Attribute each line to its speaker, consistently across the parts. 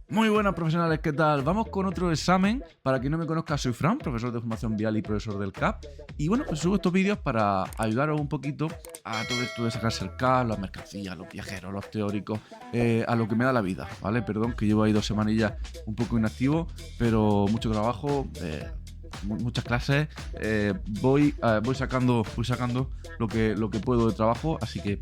Speaker 1: Muy buenas profesionales, ¿qué tal? Vamos con otro examen. Para quien no me conozca, soy Fran, profesor de formación vial y profesor del CAP. Y bueno, pues subo estos vídeos para ayudaros un poquito a todo esto de sacarse el CAP, las mercancías, los viajeros, los teóricos, a lo que me da la vida, ¿vale? Perdón, que llevo ahí 2 semanillas un poco inactivo, pero mucho trabajo, muchas clases. Voy sacando lo que puedo de trabajo, así que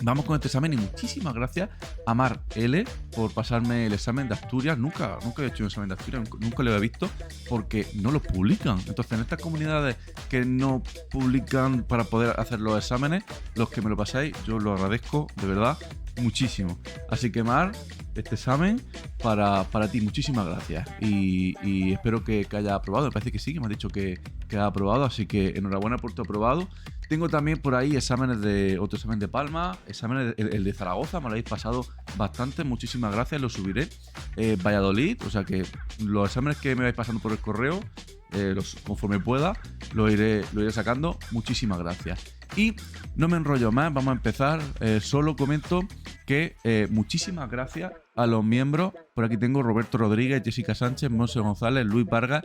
Speaker 1: vamos con este examen y muchísimas gracias a Mar L por pasarme el examen de Asturias. Nunca he hecho un examen de Asturias, nunca lo había visto porque no lo publican. Entonces, en estas comunidades que no publican para poder hacer los exámenes, los que me lo pasáis, yo lo agradezco de verdad muchísimo. Así que Mar, este examen para ti, muchísimas gracias. Y espero que haya aprobado. Me parece que sí, que me has dicho que ha aprobado, así que enhorabuena por tu aprobado. Tengo también por ahí otro examen de Palma, el de Zaragoza, me lo habéis pasado bastante, muchísimas gracias, lo subiré. Valladolid, o sea que los exámenes que me vais pasando por el correo, conforme pueda, lo iré sacando, muchísimas gracias. Y no me enrollo más, vamos a empezar. Solo comento que muchísimas gracias a los miembros. Por aquí tengo Roberto Rodríguez, Jessica Sánchez, Monse González, Luis Vargas,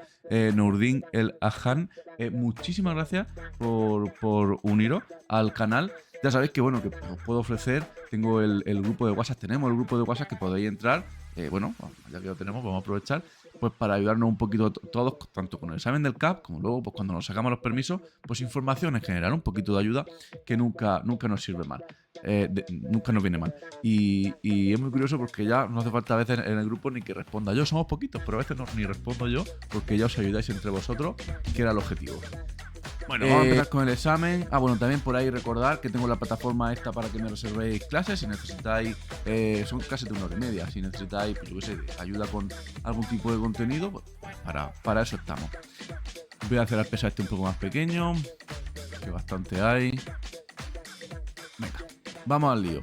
Speaker 1: Nourdin El Ajan. Muchísimas gracias por uniros al canal. Ya sabéis que bueno, que os puedo ofrecer, tengo el grupo de WhatsApp, tenemos el grupo de WhatsApp que podéis entrar. Bueno, ya que lo tenemos, vamos a aprovechar pues para ayudarnos un poquito todos, tanto con el examen del CAP, como luego pues cuando nos sacamos los permisos, pues información en general, un poquito de ayuda que nunca nos sirve mal. Nunca nos viene mal. Y es muy curioso porque ya no hace falta a veces en el grupo ni que responda yo, somos poquitos, pero a veces ni respondo yo porque ya os ayudáis entre vosotros, que era el objetivo. Bueno, vamos a empezar con el examen. Bueno, también por ahí recordar que tengo la plataforma esta para que me reservéis clases. Si necesitáis, son clases de 1 hora y media. Si necesitáis, pues yo qué sé, ayuda con algún tipo de contenido, pues para eso estamos. Voy a hacer al pesar este un poco más pequeño, que bastante hay. Venga, vamos al lío.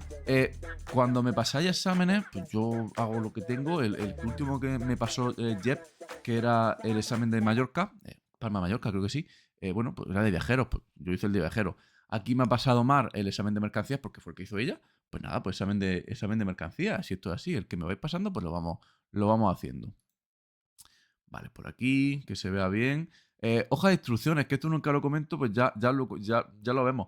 Speaker 1: Cuando me pasáis exámenes, pues yo hago lo que tengo. El último que me pasó Jep, que era el examen de Mallorca, Palma Mallorca, creo que sí. Bueno, pues era de viajeros, pues yo hice el de viajeros. Aquí me ha pasado Mar el examen de mercancías porque fue el que hizo ella. Pues nada, pues examen de mercancías. Si esto es así, el que me vais pasando, pues lo vamos haciendo. Vale, por aquí, que se vea bien. Hoja de instrucciones, que esto nunca lo comento, pues ya lo vemos.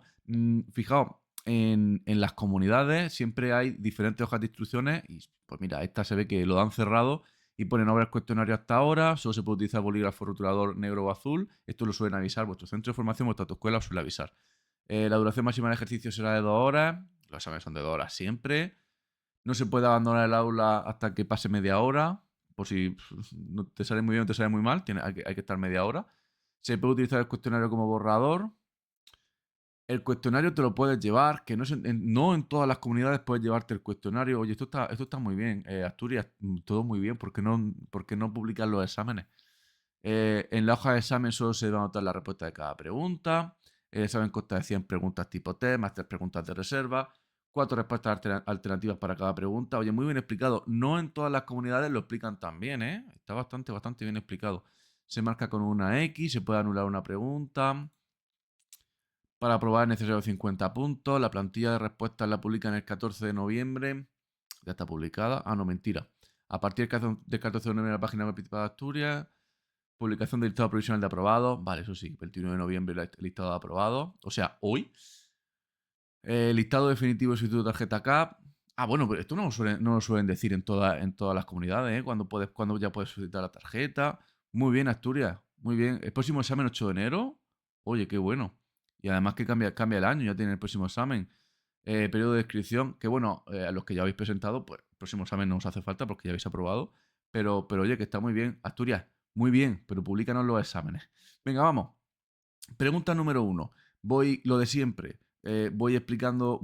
Speaker 1: Fijaos, en las comunidades siempre hay diferentes hojas de instrucciones y pues mira, esta se ve que lo dan cerrado y ponen obras cuestionario hasta ahora, solo se puede utilizar bolígrafo rotulador negro o azul, esto lo suelen avisar, vuestro centro de formación, vuestra autoescuela os suele avisar. La duración máxima del ejercicio será de 2 horas, los exámenes son de 2 horas siempre. No se puede abandonar el aula hasta que pase media hora, por si no te sale muy bien o te sale muy mal, hay que estar media hora. Se puede utilizar el cuestionario como borrador. El cuestionario te lo puedes llevar, que no en todas las comunidades puedes llevarte el cuestionario. Oye, esto está muy bien. Asturias, todo muy bien. ¿Por qué no publican los exámenes? En la hoja de examen solo se va a anotar la respuesta de cada pregunta. El examen consta de 100 preguntas tipo test, más 3 preguntas de reserva, 4 respuestas alternativas para cada pregunta. Oye, muy bien explicado. No en todas las comunidades lo explican tan bien, ¿eh? Está bastante bien explicado. Se marca con una X, se puede anular una pregunta. Para aprobar es necesario 50 puntos. La plantilla de respuestas la publican el 14 de noviembre. Ya está publicada. No, mentira. A partir del 14 de noviembre la página web principal de Asturias. Publicación del listado provisional de aprobados. Vale, eso sí, 21 de noviembre el listado de aprobados. O sea, hoy. Listado definitivo de solicitud de tarjeta CAP. Bueno, pero esto no lo suelen decir en todas las comunidades, ¿eh? Cuando ya puedes solicitar la tarjeta. Muy bien, Asturias. Muy bien. El próximo examen 8 de enero. Oye, qué bueno. Y además que cambia el año, ya tiene el próximo examen. Periodo de inscripción, que bueno, a los que ya habéis presentado, pues el próximo examen no os hace falta porque ya habéis aprobado. Pero oye, que está muy bien. Asturias, muy bien, pero públicanos los exámenes. Venga, vamos. Pregunta número 1. Voy lo de siempre. Voy explicando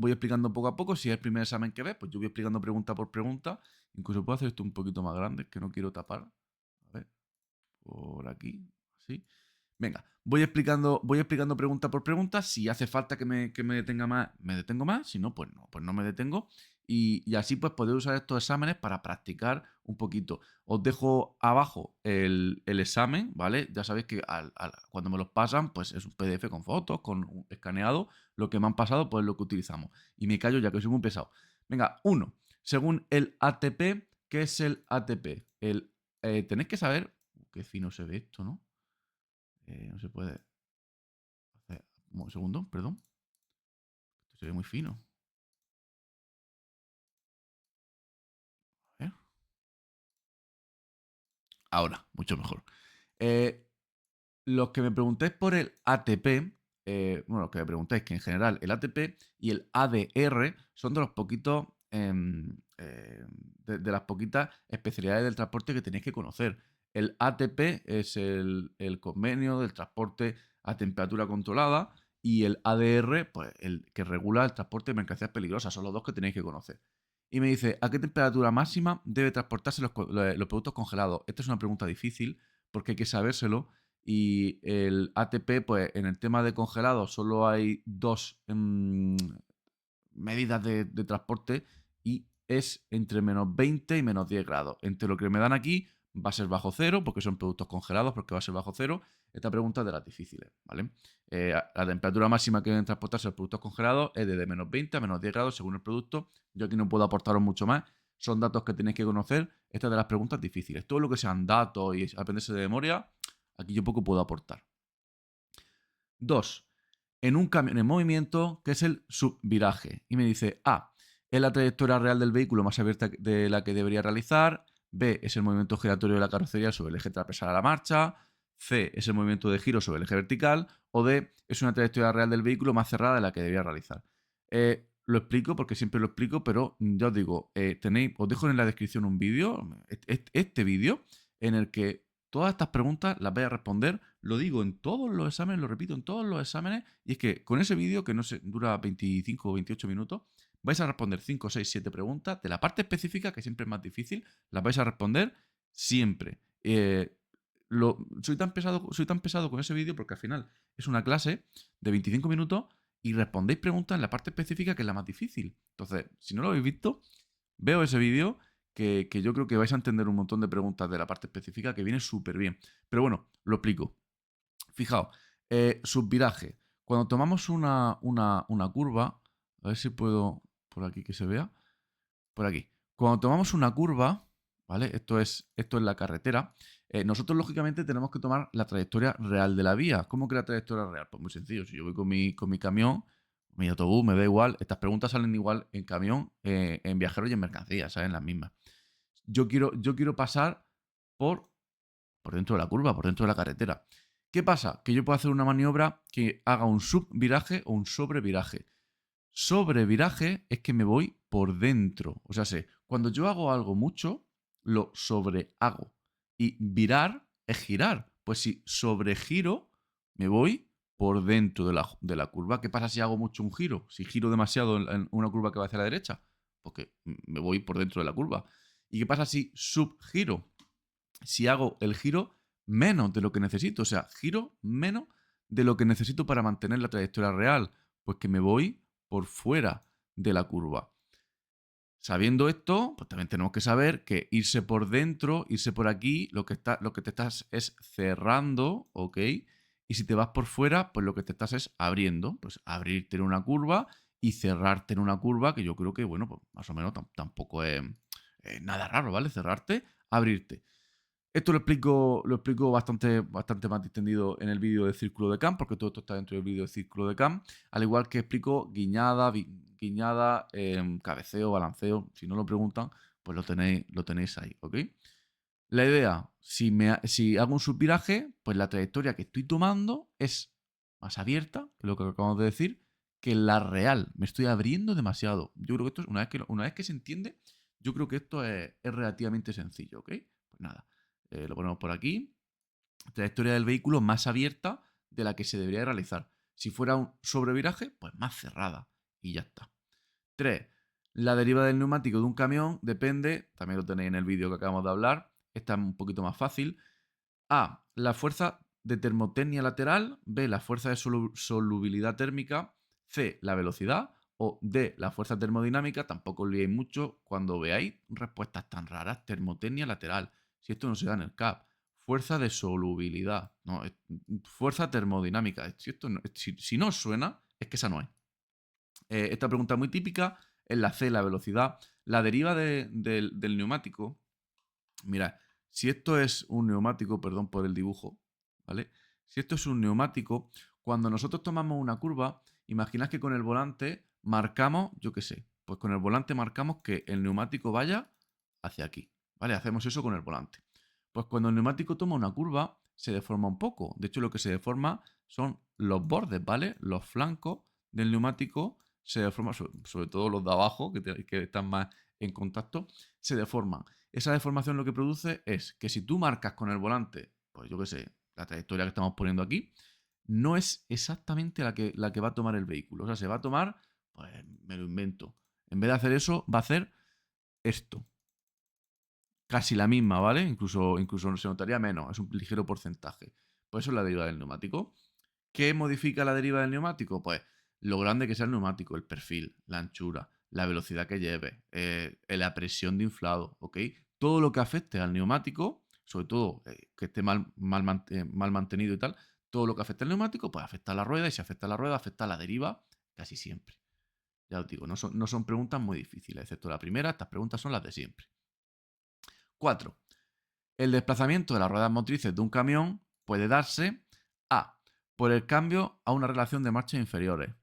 Speaker 1: poco a poco. Si es el primer examen que ves, pues yo voy explicando pregunta por pregunta. Incluso puedo hacer esto un poquito más grande, que no quiero tapar. A ver, por aquí, así. Venga, voy explicando pregunta por pregunta. Si hace falta que me detenga más, me detengo más. Si no, pues no me detengo. Y así pues podéis usar estos exámenes para practicar un poquito. Os dejo abajo el examen, ¿vale? Ya sabéis que cuando me los pasan, pues es un PDF con fotos, con escaneado. Lo que me han pasado, pues es lo que utilizamos. Y me callo ya que soy muy pesado. Venga, 1. Según el ATP, ¿qué es el ATP? Tenéis que saber... Qué fino se ve esto, ¿no? No se puede hacer... Un segundo, perdón. Esto se ve muy fino. A ver. Ahora, mucho mejor. Los que me preguntéis por el ATP, bueno, los que me preguntéis que en general el ATP y el ADR son de los poquitos, de las poquitas especialidades del transporte que tenéis que conocer. El ATP es el convenio del transporte a temperatura controlada y el ADR, pues el que regula el transporte de mercancías peligrosas. Son los dos que tenéis que conocer. Y me dice, ¿a qué temperatura máxima debe transportarse los productos congelados? Esta es una pregunta difícil porque hay que sabérselo. Y el ATP, pues en el tema de congelado solo hay dos medidas de transporte y es entre -20 y -10 grados. Entre lo que me dan aquí va a ser bajo cero, porque son productos congelados, porque va a ser bajo cero. Esta pregunta es de las difíciles, ¿vale? La temperatura máxima que deben transportarse los productos congelados es de -20 a -10 grados según el producto. Yo aquí no puedo aportaros mucho más. Son datos que tenéis que conocer. Esta es de las preguntas difíciles. Todo lo que sean datos y aprenderse de memoria, aquí yo poco puedo aportar. 2. En un camión en movimiento, que es el subviraje. Y me dice, A, es la trayectoria real del vehículo más abierta de la que debería realizar. B, es el movimiento giratorio de la carrocería sobre el eje trapezal a la marcha. C, es el movimiento de giro sobre el eje vertical. O D, es una trayectoria real del vehículo más cerrada de la que debería realizar. Lo explico porque siempre lo explico, pero ya os digo, os dejo en la descripción un vídeo, este vídeo, en el que todas estas preguntas las voy a responder, lo digo en todos los exámenes, lo repito en todos los exámenes, y es que con ese vídeo, que no sé, dura 25 o 28 minutos, vais a responder 5, 6, 7 preguntas de la parte específica, que siempre es más difícil, las vais a responder siempre. Soy tan pesado con ese vídeo porque al final es una clase de 25 minutos y respondéis preguntas en la parte específica, que es la más difícil. Entonces, si no lo habéis visto, veo ese vídeo que yo creo que vais a entender un montón de preguntas de la parte específica que viene súper bien. Pero bueno, lo explico. Fijaos, subviraje. Cuando tomamos una curva, a ver si puedo por aquí que se vea, por aquí. Cuando tomamos una curva, ¿vale? Esto es la carretera. Nosotros, lógicamente, tenemos que tomar la trayectoria real de la vía. ¿Cómo que la trayectoria real? Pues muy sencillo. Si yo voy con mi camión, mi autobús, me da igual. Estas preguntas salen igual en camión, en viajeros y en mercancías, ¿saben? Las mismas. Yo quiero pasar por dentro de la curva, por dentro de la carretera. ¿Qué pasa? Que yo puedo hacer una maniobra que haga un subviraje o un sobreviraje. Sobreviraje es que me voy por dentro. O sea, cuando yo hago algo mucho, lo sobrehago. Y virar es girar. Pues si sobregiro, me voy por dentro de la curva. ¿Qué pasa si hago mucho un giro? Si giro demasiado en una curva que va hacia la derecha, porque me voy por dentro de la curva. ¿Y qué pasa si subgiro? Si hago el giro menos de lo que necesito. O sea, giro menos de lo que necesito para mantener la trayectoria real. Pues que me voy por fuera de la curva. Sabiendo esto, pues también tenemos que saber que irse por dentro, irse por aquí, lo que te estás es cerrando, ¿ok? Y si te vas por fuera, pues lo que te estás es abriendo. Pues abrirte en una curva y cerrarte en una curva, que yo creo que, bueno, pues más o menos tampoco es nada raro, ¿vale? Cerrarte, abrirte. Esto lo explico bastante más distendido en el vídeo de Círculo de Kant, porque todo esto está dentro del vídeo de Círculo de Kant, al igual que explico guiñada, cabeceo, balanceo. Si no lo preguntan, pues lo tenéis ahí, ¿ok? La idea, si hago un subviraje, pues la trayectoria que estoy tomando es más abierta, que lo que acabamos de decir, que la real. Me estoy abriendo demasiado. Yo creo que esto es, una vez que se entiende, yo creo que esto es relativamente sencillo, ¿ok? Pues nada. Lo ponemos por aquí. Trayectoria del vehículo más abierta de la que se debería realizar. Si fuera un sobreviraje, pues más cerrada. Y ya está. 3. La deriva del neumático de un camión depende, también lo tenéis en el vídeo que acabamos de hablar, esta es un poquito más fácil. A. La fuerza de termotecnia lateral. B. La fuerza de solubilidad térmica. C. La velocidad. O D. La fuerza termodinámica. Tampoco os liéis mucho cuando veáis respuestas tan raras. Termotecnia lateral. Si esto no se da en el CAP. Fuerza de solubilidad. No, fuerza termodinámica. Si no os suena, es que esa no es. Esta pregunta es muy típica. Es la C, la velocidad. La deriva del neumático Mira, si esto es un neumático, perdón por el dibujo, ¿vale? Si esto es un neumático, cuando nosotros tomamos una curva, imaginad que con el volante marcamos, yo qué sé, pues con el volante marcamos que el neumático vaya hacia aquí, ¿vale? Hacemos eso con el volante. Pues cuando el neumático toma una curva, se deforma un poco. De hecho, lo que se deforma son los bordes, ¿vale? Los flancos del neumático se deforman, sobre todo los de abajo, que están más en contacto, se deforman. Esa deformación lo que produce es que si tú marcas con el volante, pues yo qué sé, la trayectoria que estamos poniendo aquí, no es exactamente la que va a tomar el vehículo. O sea, se va a tomar, pues me lo invento. En vez de hacer eso, va a hacer esto. Casi la misma, ¿vale? Incluso se notaría menos, es un ligero porcentaje. Pues eso es la deriva del neumático. ¿Qué modifica la deriva del neumático? Pues lo grande que sea el neumático, el perfil, la anchura, la velocidad que lleve, la presión de inflado, ¿ok? Todo lo que afecte al neumático, sobre todo que esté mal mantenido y tal, todo lo que afecte al neumático, pues afecta a la rueda y si afecta a la rueda, afecta a la deriva casi siempre. Ya os digo, no son preguntas muy difíciles, excepto la primera, estas preguntas son las de siempre. 4. El desplazamiento de las ruedas motrices de un camión puede darse A. Por el cambio a una relación de marchas inferiores.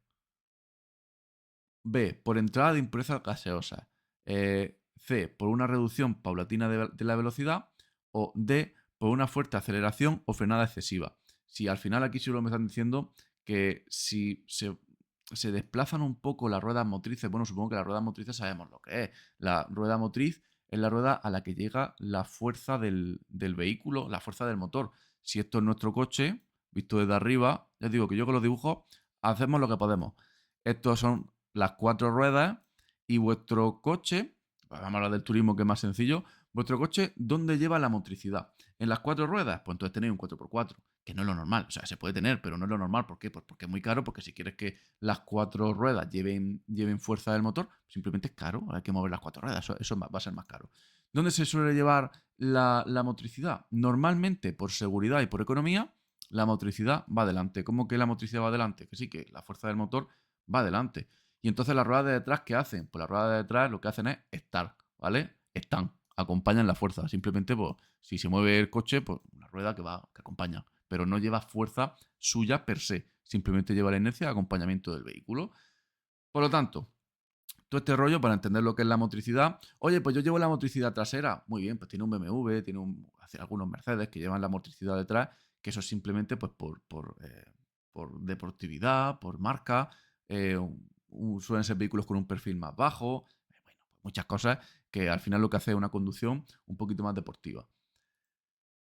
Speaker 1: B. Por entrada de impurezas gaseosas. C. Por una reducción paulatina de la velocidad. O D. Por una fuerte aceleración o frenada excesiva. Si al final aquí solo me están diciendo que si se desplazan un poco las ruedas motrices, bueno, supongo que las ruedas motrices sabemos lo que es. La rueda motriz es la rueda a la que llega la fuerza del vehículo, la fuerza del motor. Si esto es nuestro coche, visto desde arriba, ya os digo que yo con los dibujos hacemos lo que podemos. Estos son las 4 ruedas y vuestro coche, vamos a hablar del turismo que es más sencillo, vuestro coche, ¿dónde lleva la motricidad? ¿En las 4 ruedas? Pues entonces tenéis un 4x4, que no es lo normal, o sea, se puede tener, pero no es lo normal. ¿Por qué? Pues porque es muy caro, porque si quieres que las 4 ruedas lleven fuerza del motor, simplemente es caro, hay que mover las 4 ruedas, eso va a ser más caro. ¿Dónde se suele llevar la motricidad? Normalmente, por seguridad y por economía, la motricidad va adelante. ¿Cómo que la motricidad va adelante? Que sí, que la fuerza del motor va adelante. Y entonces las ruedas de detrás, ¿qué hacen? Pues las ruedas de detrás lo que hacen es estar, ¿vale? Están, acompañan la fuerza. Simplemente, pues, si se mueve el coche, pues una rueda que acompaña. Pero no lleva fuerza suya per se. Simplemente lleva la inercia de acompañamiento del vehículo. Por lo tanto, todo este rollo para entender lo que es la motricidad. Oye, pues yo llevo la motricidad trasera. Muy bien, pues tiene un BMW, algunos Mercedes que llevan la motricidad detrás, que eso es simplemente pues por deportividad, por marca. Suelen ser vehículos con un perfil más bajo. Bueno, pues muchas cosas que al final lo que hace es una conducción un poquito más deportiva.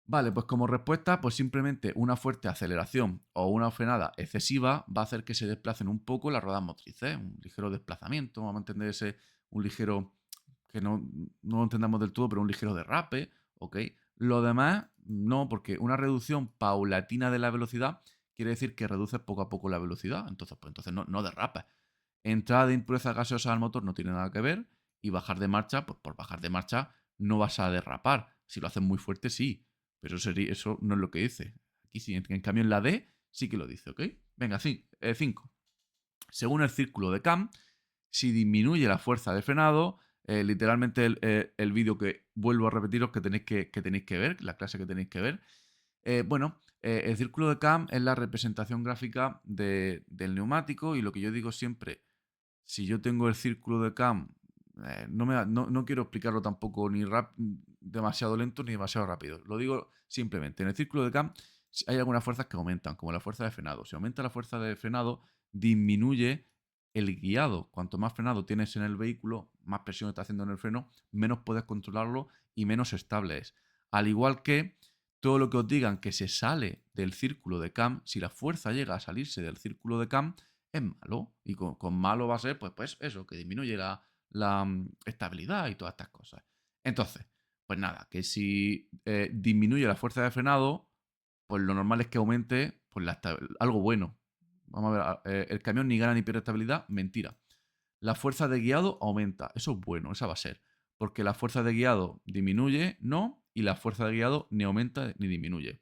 Speaker 1: Vale, pues como respuesta, pues simplemente una fuerte aceleración o una frenada excesiva va a hacer que se desplacen un poco las ruedas motrices, un ligero desplazamiento, vamos a entender un ligero, que no lo entendamos del todo, pero un ligero derrape, ¿ok? Lo demás, no, porque una reducción paulatina de la velocidad quiere decir que reduces poco a poco la velocidad, entonces no derrapas. Entrada de impurezas gaseosas al motor no tiene nada que ver y bajar de marcha, pues por bajar de marcha no vas a derrapar. Si lo haces muy fuerte, sí, pero eso no es lo que dice. Aquí sí, en cambio en la D sí que lo dice, ¿ok? Venga, 5. Según el círculo de Cam, si disminuye la fuerza de frenado, literalmente el vídeo que vuelvo a repetiros que tenéis que ver, la clase que tenéis que ver, el círculo de Cam es la representación gráfica del neumático y lo que yo digo siempre, si yo tengo el círculo de Cam, no quiero explicarlo tampoco ni demasiado lento ni demasiado rápido. Lo digo simplemente. En el círculo de Cam hay algunas fuerzas que aumentan, como la fuerza de frenado. Si aumenta la fuerza de frenado, disminuye el guiado. Cuanto más frenado tienes en el vehículo, más presión está haciendo en el freno, menos puedes controlarlo y menos estable es. Al igual que todo lo que os digan que se sale del círculo de Cam, si la fuerza llega a salirse del círculo de Cam, es malo. Y con malo va a ser, pues eso, que disminuye la estabilidad y todas estas cosas. Entonces, pues nada, que si disminuye la fuerza de frenado, pues lo normal es que aumente pues algo bueno. Vamos a ver, el camión ni gana ni pierde estabilidad, mentira. La fuerza de guiado aumenta, eso es bueno, esa va a ser. Porque la fuerza de guiado disminuye, no, y la fuerza de guiado ni aumenta ni disminuye.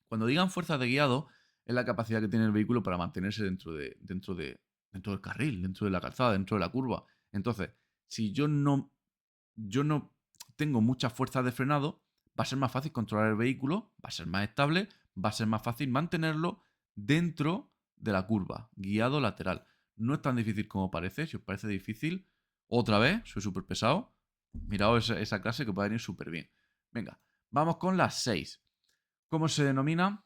Speaker 1: Cuando digan fuerza de guiado, es la capacidad que tiene el vehículo para mantenerse dentro del carril, dentro de la calzada, dentro de la curva. Entonces, si yo no tengo mucha fuerza de frenado, va a ser más fácil controlar el vehículo, va a ser más estable, va a ser más fácil mantenerlo dentro de la curva, guiado lateral. No es tan difícil como parece. Si os parece difícil, otra vez, soy súper pesado. Miraos esa clase que puede venir súper bien. Venga, vamos con las 6. ¿Cómo se denomina?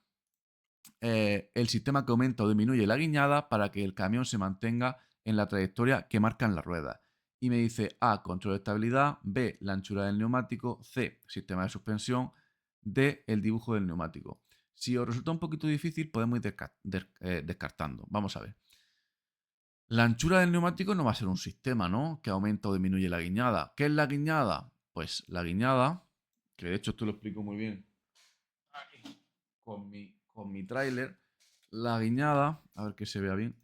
Speaker 1: El sistema que aumenta o disminuye la guiñada para que el camión se mantenga en la trayectoria que marcan las ruedas. Y me dice A, control de estabilidad, B, la anchura del neumático, C, sistema de suspensión, D, el dibujo del neumático. Si os resulta un poquito difícil, podemos ir descartando. Vamos a ver. La anchura del neumático no va a ser un sistema, ¿no? Que aumenta o disminuye la guiñada. ¿Qué es la guiñada? Pues la guiñada, que de hecho esto lo explico muy bien con mi tráiler. La guiñada, a ver que se vea bien.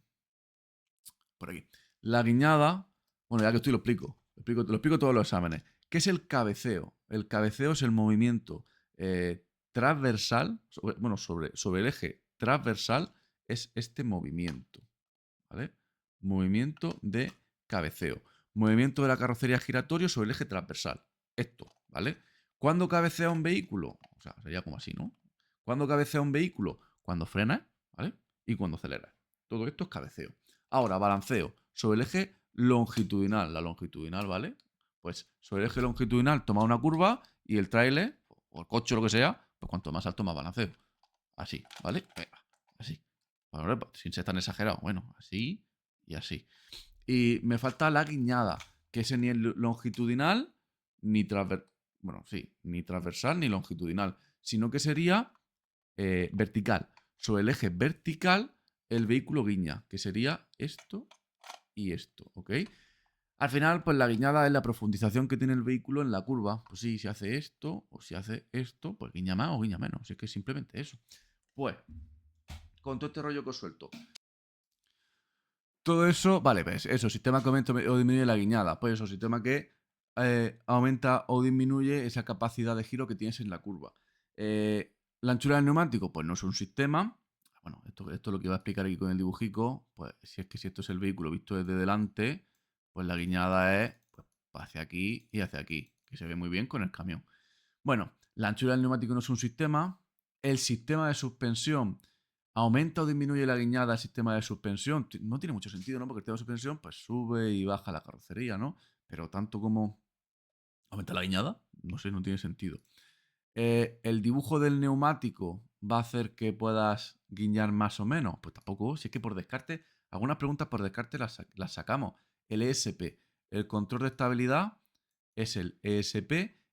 Speaker 1: Por aquí. La guiñada, bueno, ya que estoy lo explico. Lo explico todos los exámenes. ¿Qué es el cabeceo? El cabeceo es el movimiento transversal, sobre el eje transversal es este movimiento, ¿vale? Movimiento de cabeceo. Movimiento de la carrocería giratorio sobre el eje transversal. Esto, ¿vale? ¿Cuándo cabecea un vehículo? O sea, sería como así, ¿no? ¿Cuándo cabecea un vehículo? Cuando frena, ¿vale? Y cuando acelera. Todo esto es cabeceo. Ahora, balanceo. Sobre el eje longitudinal. La longitudinal, ¿vale? Pues sobre el eje longitudinal toma una curva y el tráiler, o el coche o lo que sea, pues cuanto más alto, más balanceo. Así, ¿vale? Venga, así. Bueno, sin ser tan exagerado. Bueno, así y así. Y me falta la guiñada, que es ni longitudinal ni ni transversal ni longitudinal, sino que sería vertical. Sobre el eje vertical, el vehículo guiña, que sería esto y esto, ¿ok? Al final, pues la guiñada es la profundización que tiene el vehículo en la curva. Pues sí, si hace esto o si hace esto, pues guiña más o guiña menos. Es que es simplemente eso. Pues, con todo este rollo que os suelto. Todo eso, vale, pues eso, sistema que aumenta o disminuye la guiñada. Pues eso, sistema que aumenta o disminuye esa capacidad de giro que tienes en la curva. La anchura del neumático, pues no es un sistema. Bueno, esto es lo que iba a explicar aquí con el dibujico. Pues si esto es el vehículo visto desde delante, pues la guiñada es pues, hacia aquí y hacia aquí, que se ve muy bien con el camión. Bueno, la anchura del neumático no es un sistema. El sistema de suspensión aumenta o disminuye la guiñada del sistema de suspensión. No tiene mucho sentido, ¿no? Porque el sistema de suspensión pues sube y baja la carrocería, ¿no? Pero tanto como aumenta la guiñada, no sé, no tiene sentido. ¿El dibujo del neumático va a hacer que puedas guiñar más o menos? Pues tampoco, si es que por descarte, algunas preguntas por descarte las sacamos. El ESP, el control de estabilidad, es el ESP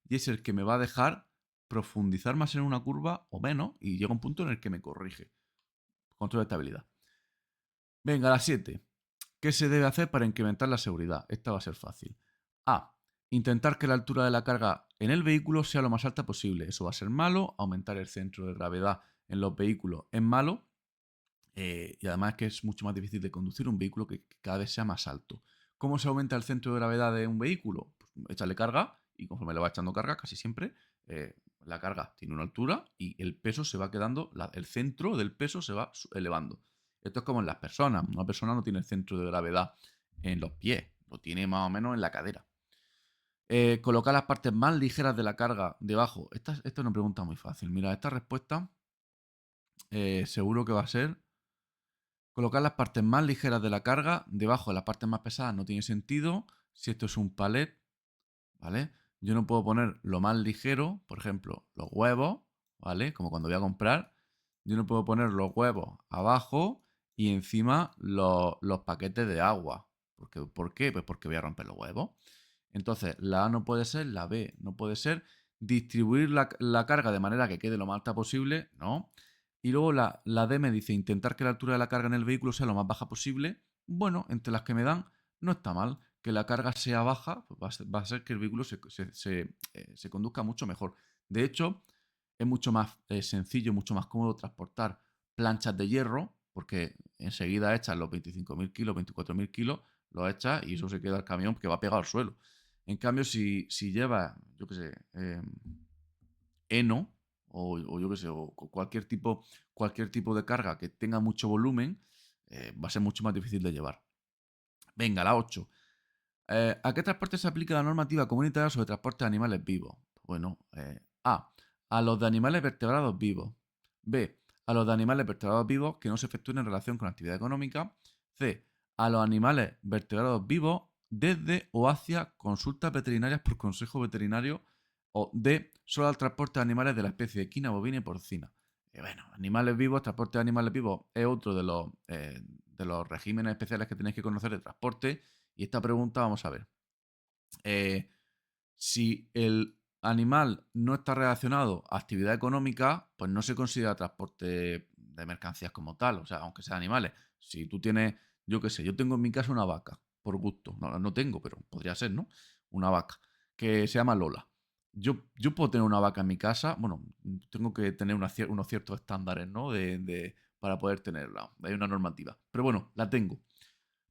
Speaker 1: y es el que me va a dejar profundizar más en una curva o menos y llega un punto en el que me corrige. Control de estabilidad. Venga, la 7. ¿Qué se debe hacer para incrementar la seguridad? Esta va a ser fácil. A. Intentar que la altura de la carga en el vehículo sea lo más alta posible. Eso va a ser malo. Aumentar el centro de gravedad en los vehículos es malo. Y además es que es mucho más difícil de conducir un vehículo que cada vez sea más alto. ¿Cómo se aumenta el centro de gravedad de un vehículo? Pues echarle carga y conforme le va echando carga, casi siempre, la carga tiene una altura y el peso se va quedando, el centro del peso se va elevando. Esto es como en las personas. Una persona no tiene el centro de gravedad en los pies, lo tiene más o menos en la cadera. Colocar las partes más ligeras de la carga debajo. Esta es una pregunta muy fácil. Mira, esta respuesta seguro que va a ser colocar las partes más ligeras de la carga debajo de las partes más pesadas no tiene sentido. Si esto es un palet, ¿vale? Yo no puedo poner lo más ligero, por ejemplo, los huevos, ¿vale? Como cuando voy a comprar. Yo no puedo poner los huevos abajo y encima los paquetes de agua. ¿Por qué? Pues porque voy a romper los huevos. Entonces, la A no puede ser, la B no puede ser. Distribuir la carga de manera que quede lo más alta posible, ¿no? Y luego la D me dice intentar que la altura de la carga en el vehículo sea lo más baja posible. Bueno, entre las que me dan, no está mal. Que la carga sea baja, pues va a ser que el vehículo se conduzca mucho mejor. De hecho, es mucho más sencillo, mucho más cómodo transportar planchas de hierro, porque enseguida echas los 25.000 kilos, 24.000 kilos, lo echas y eso se queda el camión que va pegado al suelo. En cambio, si lleva, yo qué sé, heno o yo qué sé, o cualquier tipo de carga que tenga mucho volumen, va a ser mucho más difícil de llevar. Venga, la 8. ¿A qué transporte se aplica la normativa comunitaria sobre transporte de animales vivos? Bueno, A. A los de animales vertebrados vivos. B. A los de animales vertebrados vivos que no se efectúen en relación con actividad económica. C. A los animales vertebrados vivos desde o hacia consultas veterinarias por consejo veterinario. O D. Solo al transporte de animales de la especie equina, bovina y porcina. Bueno, animales vivos, transporte de animales vivos es otro de los regímenes especiales que tenéis que conocer de transporte. Y esta pregunta vamos a ver. Eh, si el animal no está relacionado a actividad económica, pues no se considera transporte de mercancías como tal, o sea, aunque sean animales. Si tú tienes, yo qué sé, yo tengo en mi casa una vaca, por gusto, no tengo, pero podría ser, ¿no? Una vaca, que se llama Lola. Yo puedo tener una vaca en mi casa, bueno, tengo que tener unos ciertos estándares, ¿no? Para poder tenerla. Hay una normativa. Pero bueno, la tengo.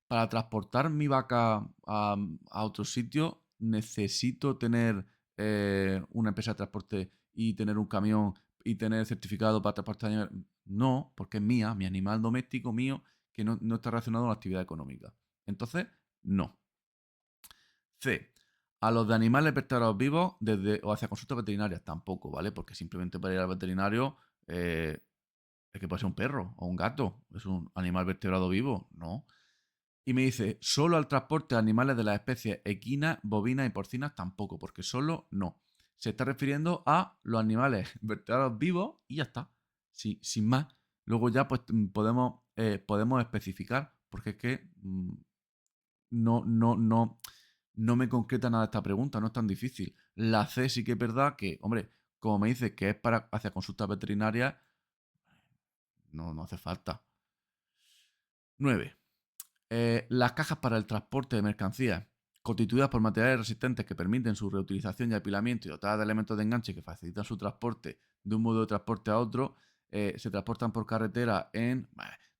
Speaker 1: Para transportar mi vaca a otro sitio, necesito tener una empresa de transporte y tener un camión y tener certificado para transportar animales. No, porque es mía, mi animal doméstico mío, que no está relacionado con la actividad económica. Entonces, no. C. A los de animales vertebrados vivos desde o hacia consultas veterinarias tampoco, ¿vale? Porque simplemente para ir al veterinario es que puede ser un perro o un gato. Es un animal vertebrado vivo, ¿no? Y me dice, solo al transporte de animales de las especies equinas, bovinas y porcinas tampoco, porque solo no. Se está refiriendo a los animales vertebrados vivos y ya está. Sí, sin más. Luego ya pues podemos especificar, porque es que no me concreta nada esta pregunta, no es tan difícil. La C sí que es verdad que, hombre, como me dice que es para hacia consultas veterinarias, no hace falta. 9. Las cajas para el transporte de mercancías, constituidas por materiales resistentes que permiten su reutilización y apilamiento y dotadas de elementos de enganche que facilitan su transporte de un modo de transporte a otro, se transportan por carretera en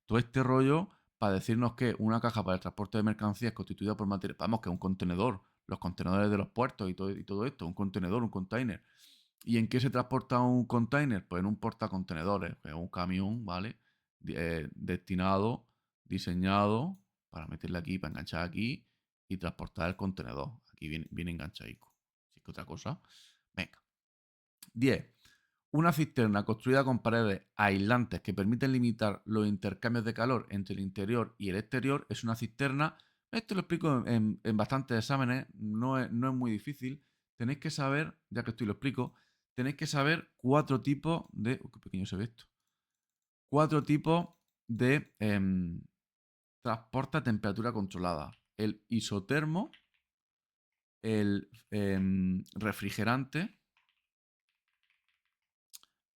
Speaker 1: todo este rollo para decirnos que una caja para el transporte de mercancías constituida por materiales, vamos, que es un contenedor, los contenedores de los puertos y todo esto, un contenedor, un container. ¿Y en qué se transporta un container? Pues en un portacontenedores, que es un camión, ¿vale? Destinado, diseñado para meterle aquí, para enganchar aquí y transportar el contenedor. Aquí viene enganchadico. Si es que otra cosa. Venga. 10. Una cisterna construida con paredes aislantes que permiten limitar los intercambios de calor entre el interior y el exterior es una cisterna. Esto lo explico en bastantes exámenes, no es muy difícil. Tenéis que saber, ya que estoy lo explico, tenéis que saber cuatro tipos de. Qué pequeño se ve esto. Cuatro tipos de transporte a temperatura controlada. El isotermo, el refrigerante,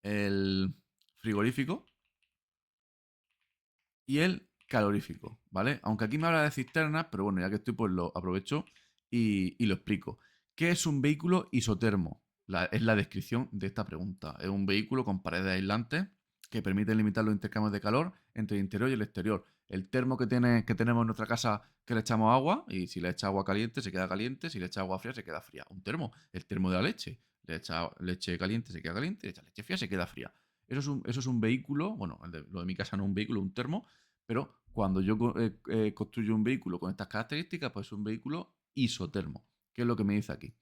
Speaker 1: el frigorífico y el calorífico, ¿vale? Aunque aquí me habla de cisternas, pero bueno, ya que estoy, pues lo aprovecho y lo explico. ¿Qué es un vehículo isotermo? Es la descripción de esta pregunta. Es un vehículo con paredes aislantes que permiten limitar los intercambios de calor entre el interior y el exterior. El termo que tenemos en nuestra casa, que le echamos agua, y si le echa agua caliente se queda caliente, si le echa agua fría se queda fría. Un termo, el termo de la leche. Le echa leche caliente se queda caliente, le echa leche fría se queda fría. Eso es un vehículo, bueno, lo de mi casa no es un vehículo, un termo, pero cuando yo construyo un vehículo con estas características, pues es un vehículo isotermo, que es lo que me dice aquí.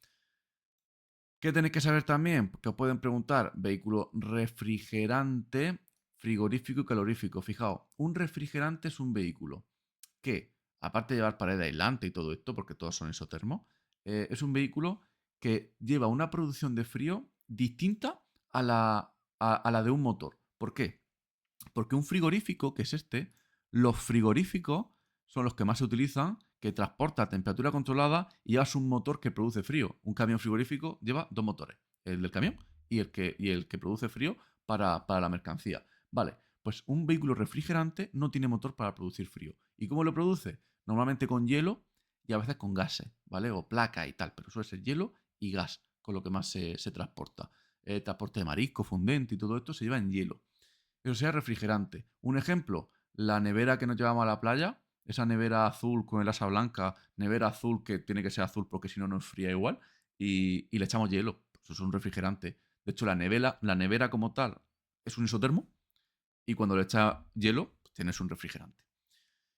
Speaker 1: ¿Qué tenéis que saber también? Que os pueden preguntar, vehículo refrigerante, frigorífico y calorífico. Fijaos, un refrigerante es un vehículo que, aparte de llevar pared aislante y todo esto, porque todos son isotermos, es un vehículo que lleva una producción de frío distinta a la de un motor. ¿Por qué? Porque un frigorífico, que es este, los frigoríficos son los que más se utilizan, que transporta a temperatura controlada y llevas un motor que produce frío. Un camión frigorífico lleva dos motores, el del camión y el que produce frío para la mercancía. Vale, pues un vehículo refrigerante no tiene motor para producir frío. ¿Y cómo lo produce? Normalmente con hielo y a veces con gases, ¿vale? O placa y tal, pero suele ser hielo y gas, con lo que más se transporta. Transporte de marisco, fundente y todo esto se lleva en hielo. Eso sea refrigerante. Un ejemplo, la nevera que nos llevamos a la playa, esa nevera azul con el asa blanca, nevera azul que tiene que ser azul porque si no, no enfría igual, y le echamos hielo. Eso es un refrigerante. De hecho, la nevera como tal es un isotermo y cuando le echas hielo, pues tienes un refrigerante.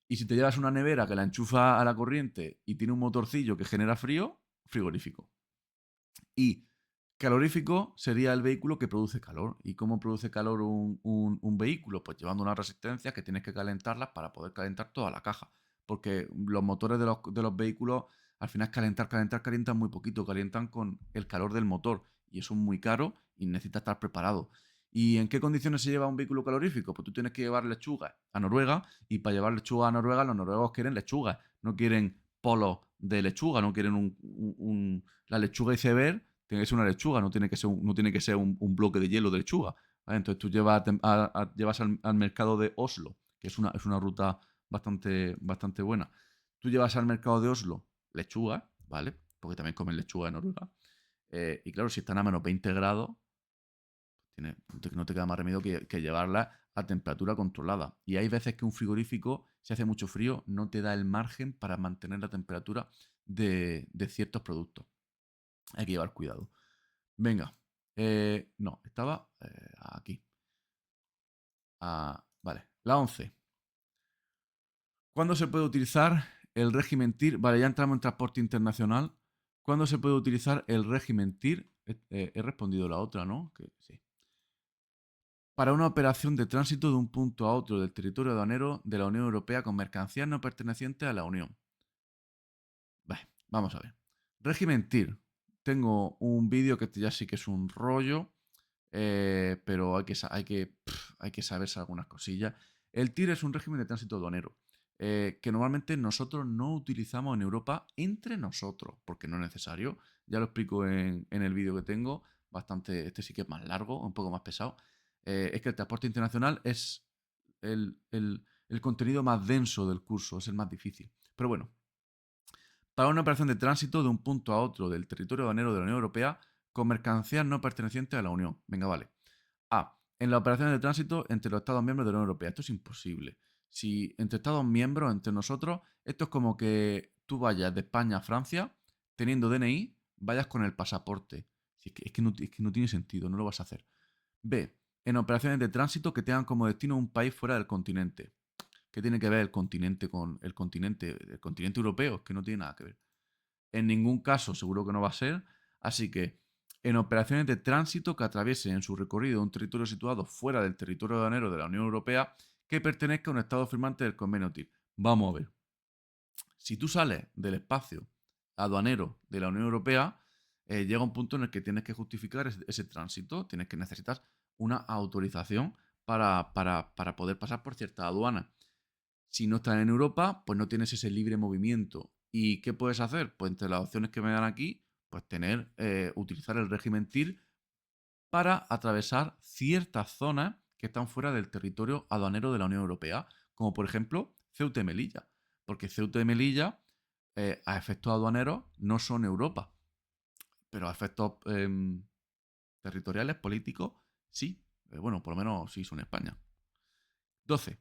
Speaker 1: Y si te llevas una nevera que la enchufa a la corriente y tiene un motorcillo que genera frío, frigorífico. Y calorífico sería el vehículo que produce calor. ¿Y cómo produce calor un vehículo? Pues llevando unas resistencias que tienes que calentarlas para poder calentar toda la caja. Porque los motores de los vehículos, al final, calientan muy poquito, calientan con el calor del motor. Y eso es muy caro y necesita estar preparado. ¿Y en qué condiciones se lleva un vehículo calorífico? Pues tú tienes que llevar lechuga a Noruega, y para llevar lechuga a Noruega, los noruegos quieren lechuga, no quieren polos de lechuga, no quieren la lechuga iceberg. Tiene que ser una lechuga, no tiene que ser un bloque de hielo de lechuga, ¿vale? Entonces tú llevas al mercado de Oslo, que es una ruta bastante buena. Tú llevas al mercado de Oslo lechuga, ¿vale? Porque también comen lechuga en Noruega. Y claro, si están a menos 20 grados, no te queda más remedio que llevarla a temperatura controlada. Y hay veces que un frigorífico, si hace mucho frío, no te da el margen para mantener la temperatura de ciertos productos. Hay que llevar cuidado. Venga. No, estaba aquí. Vale. La 11. ¿Cuándo se puede utilizar el régimen TIR? Vale, ya entramos en transporte internacional. ¿Cuándo se puede utilizar el régimen TIR? He respondido la otra, ¿no? Que sí. Para una operación de tránsito de un punto a otro del territorio aduanero de la Unión Europea con mercancías no pertenecientes a la Unión. Vale, vamos a ver. Régimen TIR. Tengo un vídeo que ya sí que es un rollo. Pero hay que saberse algunas cosillas. El TIR es un régimen de tránsito aduanero que normalmente nosotros no utilizamos en Europa entre nosotros, porque no es necesario. Ya lo explico en el vídeo que tengo, bastante, este sí que es más largo, un poco más pesado. Es que el transporte internacional es el contenido más denso del curso, es el más difícil. Pero bueno, para una operación de tránsito de un punto a otro del territorio aduanero de la Unión Europea con mercancías no pertenecientes a la Unión. Venga, vale. A. En las operaciones de tránsito entre los Estados miembros de la Unión Europea. Esto es imposible. Si entre Estados miembros, entre nosotros, esto es como que tú vayas de España a Francia teniendo DNI, vayas con el pasaporte. Es que no tiene sentido, no lo vas a hacer. B. En operaciones de tránsito que tengan como destino un país fuera del continente. ¿Qué tiene que ver el continente con el continente europeo? Es que no tiene nada que ver. En ningún caso seguro que no va a ser. Así que en operaciones de tránsito que atraviesen en su recorrido un territorio situado fuera del territorio aduanero de la Unión Europea que pertenezca a un Estado firmante del convenio TIR. Vamos a ver. Si tú sales del espacio aduanero de la Unión Europea, llega un punto en el que tienes que justificar ese tránsito, tienes que necesitar una autorización para poder pasar por cierta aduana. Si no estás en Europa, pues no tienes ese libre movimiento. ¿Y qué puedes hacer? Pues entre las opciones que me dan aquí, pues utilizar el régimen TIR para atravesar ciertas zonas que están fuera del territorio aduanero de la Unión Europea, como por ejemplo Ceuta y Melilla, porque Ceuta y Melilla, a efectos aduaneros, no son Europa, pero a efectos territoriales, políticos, sí. Bueno, por lo menos sí son España. 12.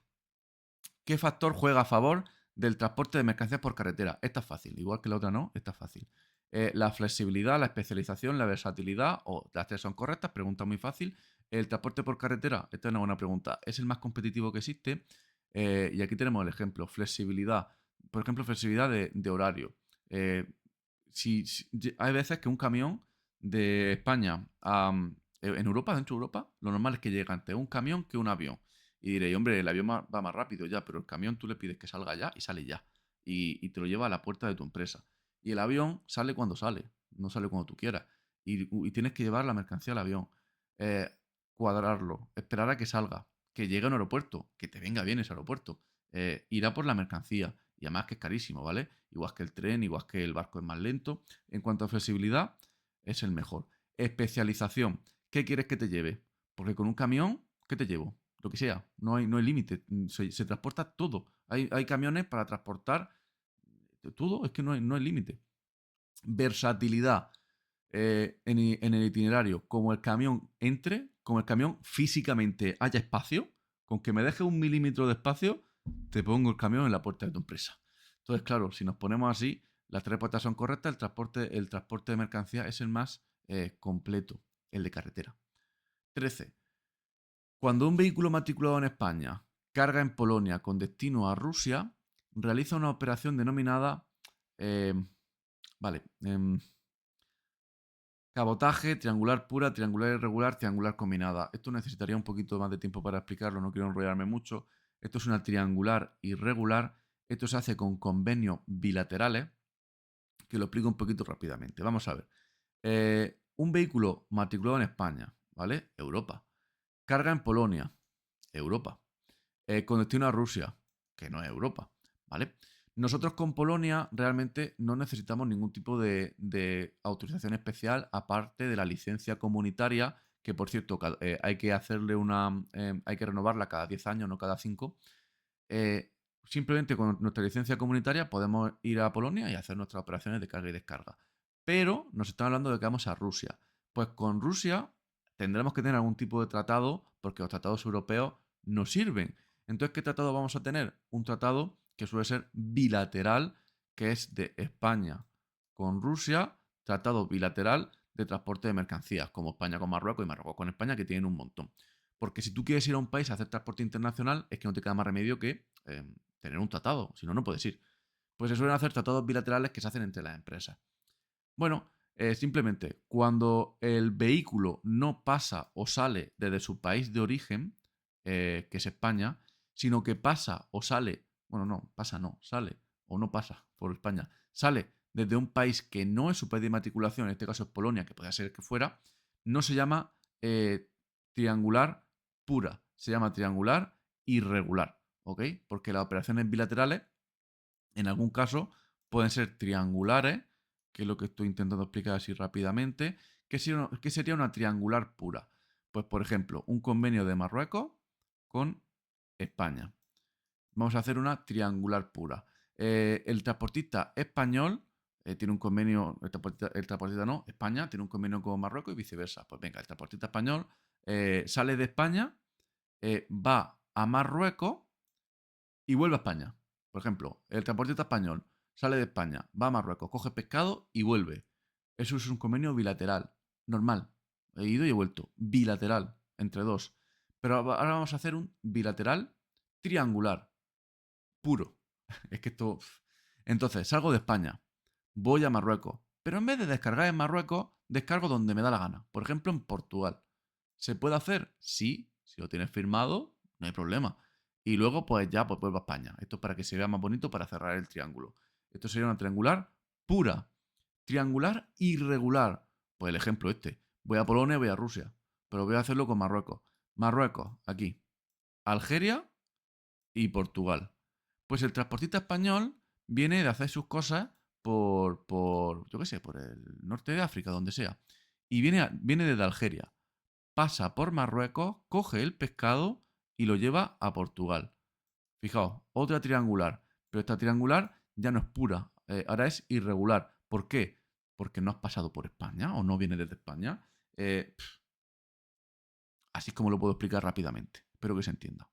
Speaker 1: ¿Qué factor juega a favor del transporte de mercancías por carretera? Esta es fácil, igual que la otra no, esta es fácil. La flexibilidad, la especialización, la versatilidad, o las tres son correctas, pregunta muy fácil. El transporte por carretera, esta es una buena pregunta, es el más competitivo que existe. Y aquí tenemos el ejemplo, flexibilidad, por ejemplo, flexibilidad de horario. Hay veces que un camión de España en Europa, dentro de Europa, lo normal es que llegue antes un camión que un avión. Y diréis, hombre, el avión va más rápido ya, pero el camión tú le pides que salga ya y sale ya. Y te lo lleva a la puerta de tu empresa. Y el avión sale cuando sale, no sale cuando tú quieras. Y tienes que llevar la mercancía al avión, eh, cuadrarlo, esperar a que salga, que llegue a un aeropuerto, que te venga bien ese aeropuerto. Ir a por la mercancía. Y además que es carísimo, ¿vale? Igual que el tren, igual que el barco es más lento. En cuanto a flexibilidad, es el mejor. Especialización. ¿Qué quieres que te lleve? Porque con un camión, ¿qué te llevo? Lo que sea, no hay límite, se transporta todo. Hay camiones para transportar todo, es que no hay límite. Versatilidad en el itinerario, como el camión entre, como el camión físicamente haya espacio, con que me deje 1 milímetro de espacio, te pongo el camión en la puerta de tu empresa. Entonces, claro, si nos ponemos así, las tres puertas son correctas, el transporte de mercancía es el más completo, el de carretera. 13. Cuando un vehículo matriculado en España carga en Polonia con destino a Rusia, realiza una operación denominada vale, cabotaje, triangular pura, triangular irregular, triangular combinada. Esto necesitaría un poquito más de tiempo para explicarlo, no quiero enrollarme mucho. Esto es una triangular irregular. Esto se hace con convenios bilaterales, que lo explico un poquito rápidamente. Vamos a ver. Un vehículo matriculado en España, ¿vale? Europa. Carga en Polonia, Europa. Con destino a Rusia, que no es Europa, ¿vale? Nosotros con Polonia realmente no necesitamos ningún tipo de autorización especial aparte de la licencia comunitaria, que por cierto hay que hacerle hay que renovarla cada 10 años, no cada 5. Simplemente con nuestra licencia comunitaria podemos ir a Polonia y hacer nuestras operaciones de carga y descarga. Pero nos están hablando de que vamos a Rusia. Pues con Rusia tendremos que tener algún tipo de tratado porque los tratados europeos no sirven. Entonces, ¿qué tratado vamos a tener? Un tratado que suele ser bilateral, que es de España con Rusia, tratado bilateral de transporte de mercancías, como España con Marruecos y Marruecos con España, que tienen un montón. Porque si tú quieres ir a un país a hacer transporte internacional, es que no te queda más remedio que tener un tratado, si no, no puedes ir. Pues se suelen hacer tratados bilaterales que se hacen entre las empresas. Bueno, simplemente cuando el vehículo no pasa o sale desde su país de origen, que es España, sino que pasa o sale, bueno, no, pasa no, sale o no pasa por España, sale desde un país que no es su país de matriculación, en este caso es Polonia, que podría ser que fuera, no se llama triangular pura, se llama triangular irregular, ¿ok? Porque las operaciones bilaterales, en algún caso, pueden ser triangulares, que es lo que estoy intentando explicar así rápidamente. ¿Qué sería una triangular pura? Pues, por ejemplo, un convenio de Marruecos con España. Vamos a hacer una triangular pura. El transportista español tiene un convenio, el transportista no, España tiene un convenio con Marruecos y viceversa. Pues venga, el transportista español sale de España, va a Marruecos y vuelve a España. Por ejemplo, el transportista español sale de España, va a Marruecos, coge pescado y vuelve. Eso es un convenio bilateral, normal. He ido y he vuelto. Bilateral, entre dos. Pero ahora vamos a hacer un bilateral triangular, puro. Es que esto... Entonces, salgo de España, voy a Marruecos, pero en vez de descargar en Marruecos, descargo donde me da la gana. Por ejemplo, en Portugal. ¿Se puede hacer? Sí, si lo tienes firmado, no hay problema. Y luego, pues ya, pues vuelvo a España. Esto es para que se vea más bonito para cerrar el triángulo. Esto sería una triangular pura. Triangular irregular. Pues el ejemplo este. Voy a Polonia, voy a Rusia. Pero voy a hacerlo con Marruecos. Marruecos, aquí. Algeria y Portugal. Pues el transportista español viene de hacer sus cosas por yo qué sé, por el norte de África, donde sea. Y viene desde Algeria. Pasa por Marruecos, coge el pescado y lo lleva a Portugal. Fijaos, otra triangular. Pero esta triangular ya no es pura, ahora es irregular. ¿Por qué? Porque no has pasado por España o no viene desde España. Así es como lo puedo explicar rápidamente. Espero que se entienda.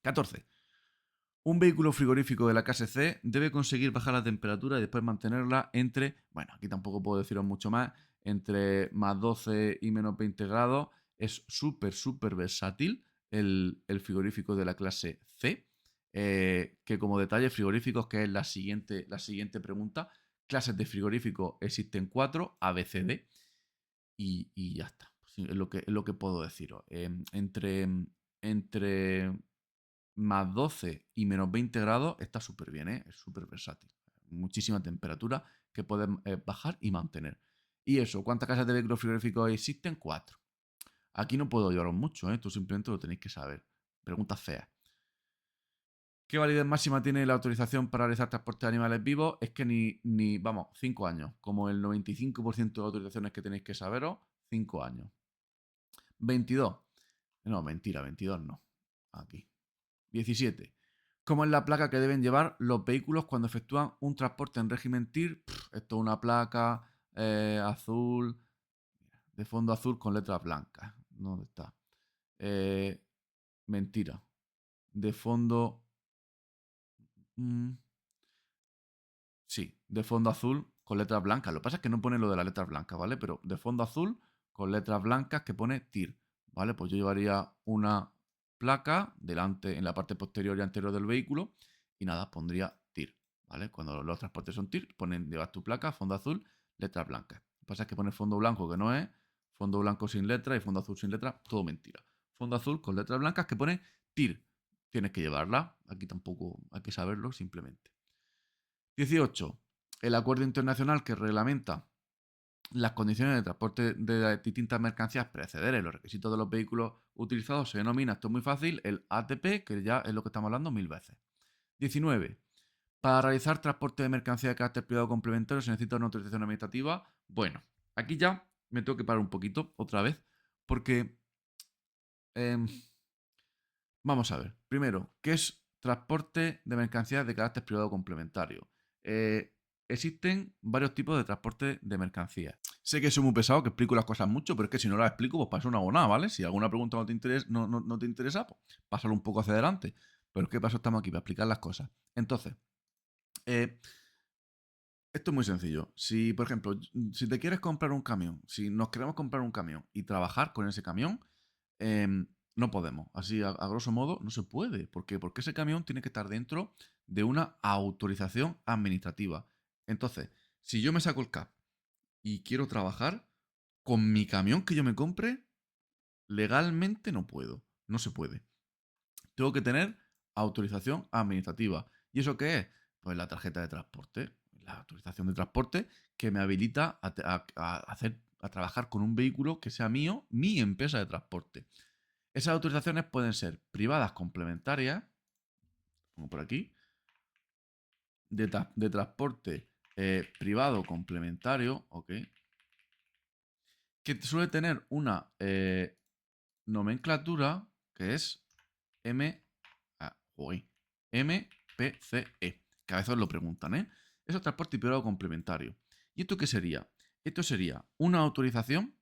Speaker 1: 14. Un vehículo frigorífico de la clase C debe conseguir bajar la temperatura y después mantenerla entre, bueno, aquí tampoco puedo deciros mucho más, entre más 12 y menos 20 grados. Es súper, súper versátil el frigorífico de la clase C. Que como detalle, frigoríficos, que es la siguiente pregunta. Clases de frigorífico existen 4, A, B, C, D. Y ya está. Sí, es lo que puedo deciros. Entre más 12 y menos 20 grados está súper bien, ¿eh? Es súper versátil. Muchísima temperatura que pueden bajar y mantener. Y eso, ¿cuántas casas de vehículos frigoríficos existen? 4. Aquí no puedo ayudaros mucho, ¿eh? Esto simplemente lo tenéis que saber. Preguntas feas. ¿Qué validez máxima tiene la autorización para realizar transporte de animales vivos? Es que vamos, 5 años. Como el 95% de autorizaciones que tenéis que saberos, 5 años. 22. No, mentira, 22 no. Aquí. 17. ¿Cómo es la placa que deben llevar los vehículos cuando efectúan un transporte en régimen TIR? Esto es una placa azul, de fondo azul con letras blancas. ¿Dónde está? Mentira. De fondo... sí, de fondo azul con letras blancas. Lo que pasa es que no pone lo de las letras blancas, ¿vale? Pero de fondo azul con letras blancas que pone TIR, ¿vale? Pues yo llevaría una placa delante, en la parte posterior y anterior del vehículo y nada, pondría TIR, ¿vale? Cuando los transportes son TIR, llevas tu placa, fondo azul, letras blancas. Lo que pasa es que pones fondo blanco, que no es, fondo blanco sin letra y fondo azul sin letra, todo mentira. Fondo azul con letras blancas que pone TIR. Tienes que llevarla, aquí tampoco hay que saberlo, simplemente. 18. El acuerdo internacional que reglamenta las condiciones de transporte de distintas mercancías precederes, los requisitos de los vehículos utilizados se denomina, esto es muy fácil, el ATP, que ya es lo que estamos hablando 1000 veces. 19. Para realizar transporte de mercancía de carácter privado complementario se necesita una autorización administrativa. Bueno, aquí ya me tengo que parar un poquito otra vez, porque em, vamos a ver. Primero, ¿qué es transporte de mercancías de carácter privado complementario? Existen varios tipos de transporte de mercancías. Sé que soy muy pesado, que explico las cosas mucho, pero es que si no las explico, pues pasa una abonada, ¿vale? Si alguna pregunta no te interesa, pues pásalo un poco hacia adelante. Pero ¿qué pasó? Estamos aquí para explicar las cosas. Entonces, esto es muy sencillo. Si, por ejemplo, si te quieres comprar un camión, si nos queremos comprar un camión y trabajar con ese camión, no podemos. Así, a grosso modo, no se puede. ¿Por qué? Porque ese camión tiene que estar dentro de una autorización administrativa. Entonces, si yo me saco el CAP y quiero trabajar, con mi camión que yo me compre, legalmente no puedo. No se puede. Tengo que tener autorización administrativa. ¿Y eso qué es? Pues la tarjeta de transporte, la autorización de transporte que me habilita a trabajar con un vehículo que sea mío, mi empresa de transporte. Esas autorizaciones pueden ser privadas complementarias, como por aquí, de transporte privado complementario, ¿ok? Que suele tener una nomenclatura que es M, MPCE, que a veces lo preguntan, ¿eh? Eso es transporte privado complementario. ¿Y esto qué sería? Esto sería una autorización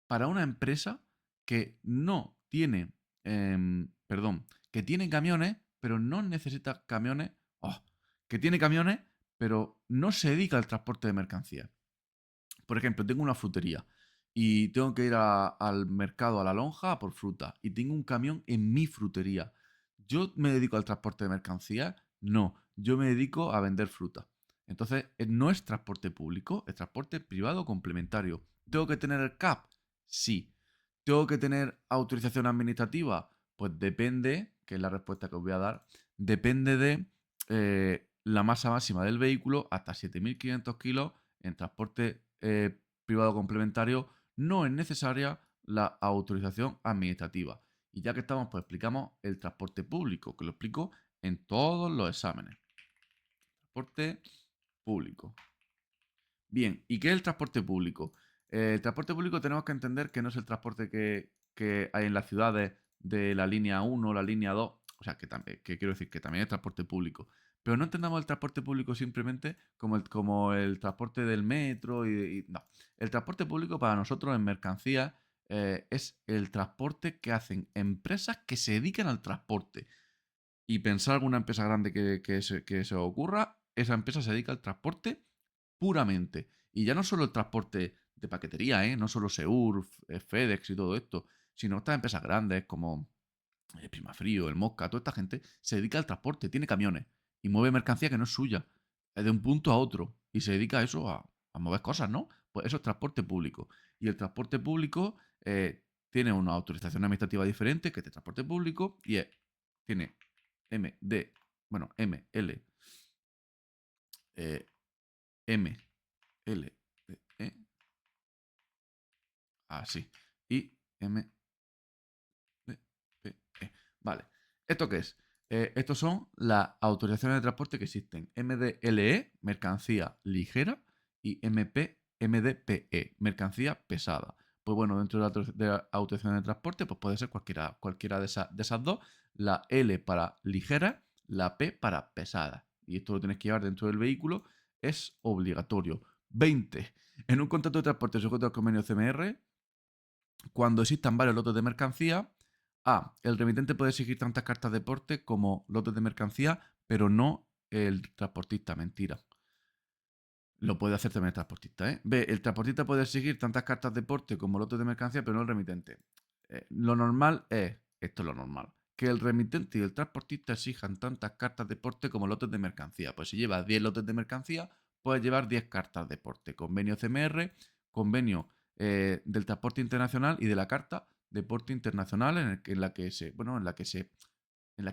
Speaker 1: para una empresa que no tiene, que tiene camiones, pero no necesita camiones, que tiene camiones, pero no se dedica al transporte de mercancías. Por ejemplo, tengo una frutería y tengo que ir al mercado, a la lonja, a por fruta. Y tengo un camión en mi frutería. ¿Yo me dedico al transporte de mercancías? No, yo me dedico a vender fruta. Entonces, no es transporte público, es transporte privado complementario. ¿Tengo que tener el CAP? Sí. ¿Tengo que tener autorización administrativa? Pues depende, que es la respuesta que os voy a dar, depende de la masa máxima del vehículo hasta 7.500 kilos en transporte privado complementario no es necesaria la autorización administrativa. Y ya que estamos, pues explicamos el transporte público, que lo explico en todos los exámenes. Transporte público. Bien, ¿y qué es el transporte público? El transporte público tenemos que entender que no es el transporte que hay en las ciudades de la línea 1, la línea 2, o sea, que quiero decir que también es transporte público. Pero no entendamos el transporte público simplemente como el transporte del metro no. El transporte público para nosotros en mercancías es el transporte que hacen empresas que se dedican al transporte. Y pensar alguna empresa grande que se ocurra, esa empresa se dedica al transporte puramente. Y ya no solo el transporte de paquetería, no solo Seur, FedEx y todo esto, sino estas empresas grandes como Primafrío, el Mosca, toda esta gente se dedica al transporte, tiene camiones y mueve mercancía que no es suya, de un punto a otro. Y se dedica a eso, a mover cosas, ¿no? Pues eso es transporte público. Y el transporte público tiene una autorización administrativa diferente que este transporte público y tiene ML, MLDE, así, y MDPE. Vale, ¿esto qué es? Estos son las autorizaciones de transporte que existen. MDLE, mercancía ligera, y MDPE, mercancía pesada. Pues bueno, dentro de la autorización de transporte, pues puede ser cualquiera de esas dos. La L para ligera, la P para pesada. Y esto lo tienes que llevar dentro del vehículo, es obligatorio. 20. En un contrato de transporte sujeto al convenio CMR, cuando existan varios lotes de mercancía, el remitente puede exigir tantas cartas de porte como lotes de mercancía, pero no el transportista. Mentira. Lo puede hacer también el transportista, ¿eh? B, el transportista puede exigir tantas cartas de porte como lotes de mercancía, pero no el remitente. Lo normal es, esto es lo normal, que el remitente y el transportista exijan tantas cartas de porte como lotes de mercancía. Pues si llevas 10 lotes de mercancía, puedes llevar 10 cartas de porte. Convenio CMR, convenio del transporte internacional y de la carta de porte internacional en la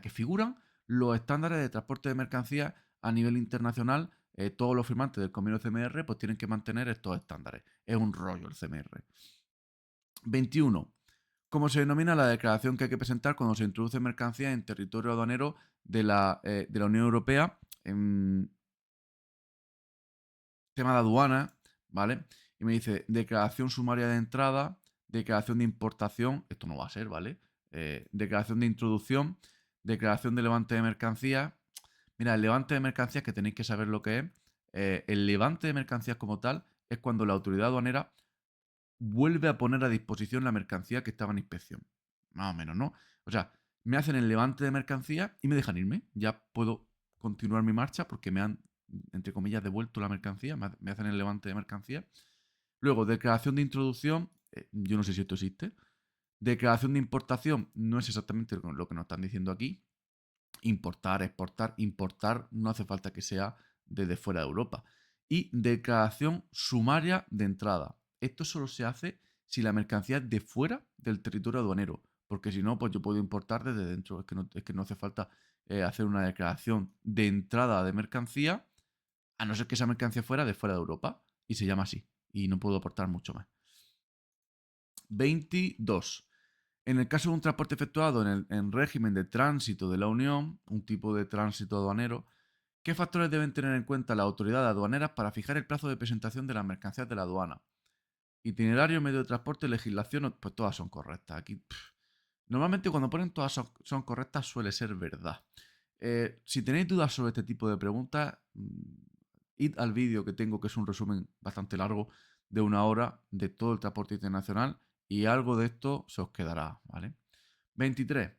Speaker 1: que figuran los estándares de transporte de mercancías a nivel internacional. Todos los firmantes del convenio CMR pues tienen que mantener estos estándares. Es un rollo el CMR. 21. ¿Cómo se denomina la declaración que hay que presentar cuando se introduce mercancía en territorio aduanero de la Unión Europea? En tema de aduana, ¿vale? Y me dice declaración sumaria de entrada, declaración de importación, esto no va a ser, ¿vale? Declaración de introducción, declaración de levante de mercancías. Mira, el levante de mercancías, que tenéis que saber lo que es. El levante de mercancías como tal es cuando la autoridad aduanera vuelve a poner a disposición la mercancía que estaba en inspección. Más o menos, ¿no? O sea, me hacen el levante de mercancía y me dejan irme. Ya puedo continuar mi marcha porque me han, entre comillas, devuelto la mercancía. Me hacen el levante de mercancía. Luego, declaración de introducción. Yo no sé si esto existe. Declaración de importación. No es exactamente lo que nos están diciendo aquí. Importar, exportar. Importar no hace falta que sea desde fuera de Europa. Y declaración sumaria de entrada. Esto solo se hace si la mercancía es de fuera del territorio aduanero. Porque si no, pues yo puedo importar desde dentro. Es que no hace falta hacer una declaración de entrada de mercancía, a no ser que esa mercancía fuera de Europa. Y se llama así. Y no puedo aportar mucho más. 22. En el caso de un transporte efectuado en régimen de tránsito de la Unión, un tipo de tránsito aduanero, ¿qué factores deben tener en cuenta las autoridades aduaneras para fijar el plazo de presentación de las mercancías de la aduana? Itinerario, medio de transporte, legislación, pues todas son correctas. Aquí, normalmente cuando ponen todas son correctas suele ser verdad. Si tenéis dudas sobre este tipo de preguntas, id al vídeo que tengo, que es un resumen bastante largo de 1 hora de todo el transporte internacional y algo de esto se os quedará, ¿vale? 23.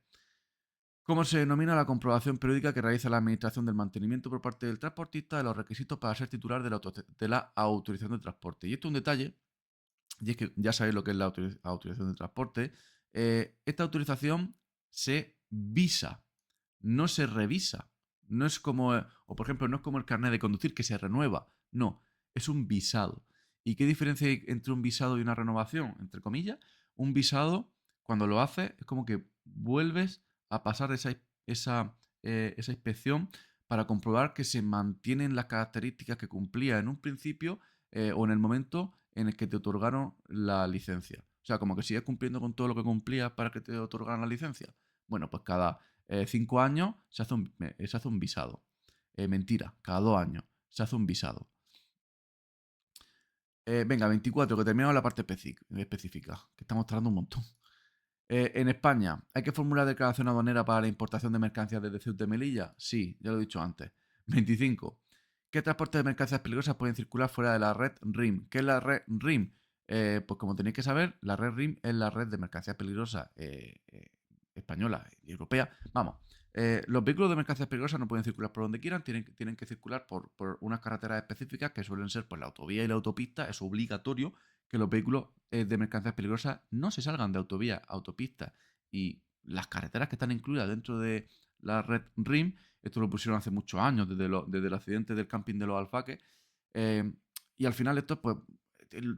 Speaker 1: ¿Cómo se denomina la comprobación periódica que realiza la Administración del Mantenimiento por parte del transportista de los requisitos para ser titular de la autorización de transporte? Y esto es un detalle, y es que ya sabéis lo que es la autorización de transporte. Esta autorización se visa, no se revisa. No es como, o por ejemplo, no es como el carnet de conducir que se renueva. No, es un visado. ¿Y qué diferencia hay entre un visado y una renovación? Entre comillas, un visado, cuando lo haces, es como que vuelves a pasar esa inspección para comprobar que se mantienen las características que cumplía en un principio o en el momento en el que te otorgaron la licencia. O sea, como que sigues cumpliendo con todo lo que cumplías para que te otorgaran la licencia. Bueno, pues cada 5 años se hace un visado. Mentira, cada 2 años se hace un visado. Venga, 24, que terminamos la parte específica, que estamos tardando un montón. En España, ¿hay que formular declaración aduanera para la importación de mercancías desde Ceuta y Melilla? Sí, ya lo he dicho antes. 25. ¿Qué transporte de mercancías peligrosas pueden circular fuera de la red RIM? ¿Qué es la red RIM? Pues como tenéis que saber, la red RIM es la red de mercancías peligrosas española y europea. Vamos, los vehículos de mercancías peligrosas no pueden circular por donde quieran, tienen que circular por unas carreteras específicas que suelen ser pues, la autovía y la autopista. Es obligatorio que los vehículos de mercancías peligrosas no se salgan de autovías, autopistas y las carreteras que están incluidas dentro de la red RIM. Esto lo pusieron hace muchos años, desde el accidente del camping de los Alfaques. Y al final esto pues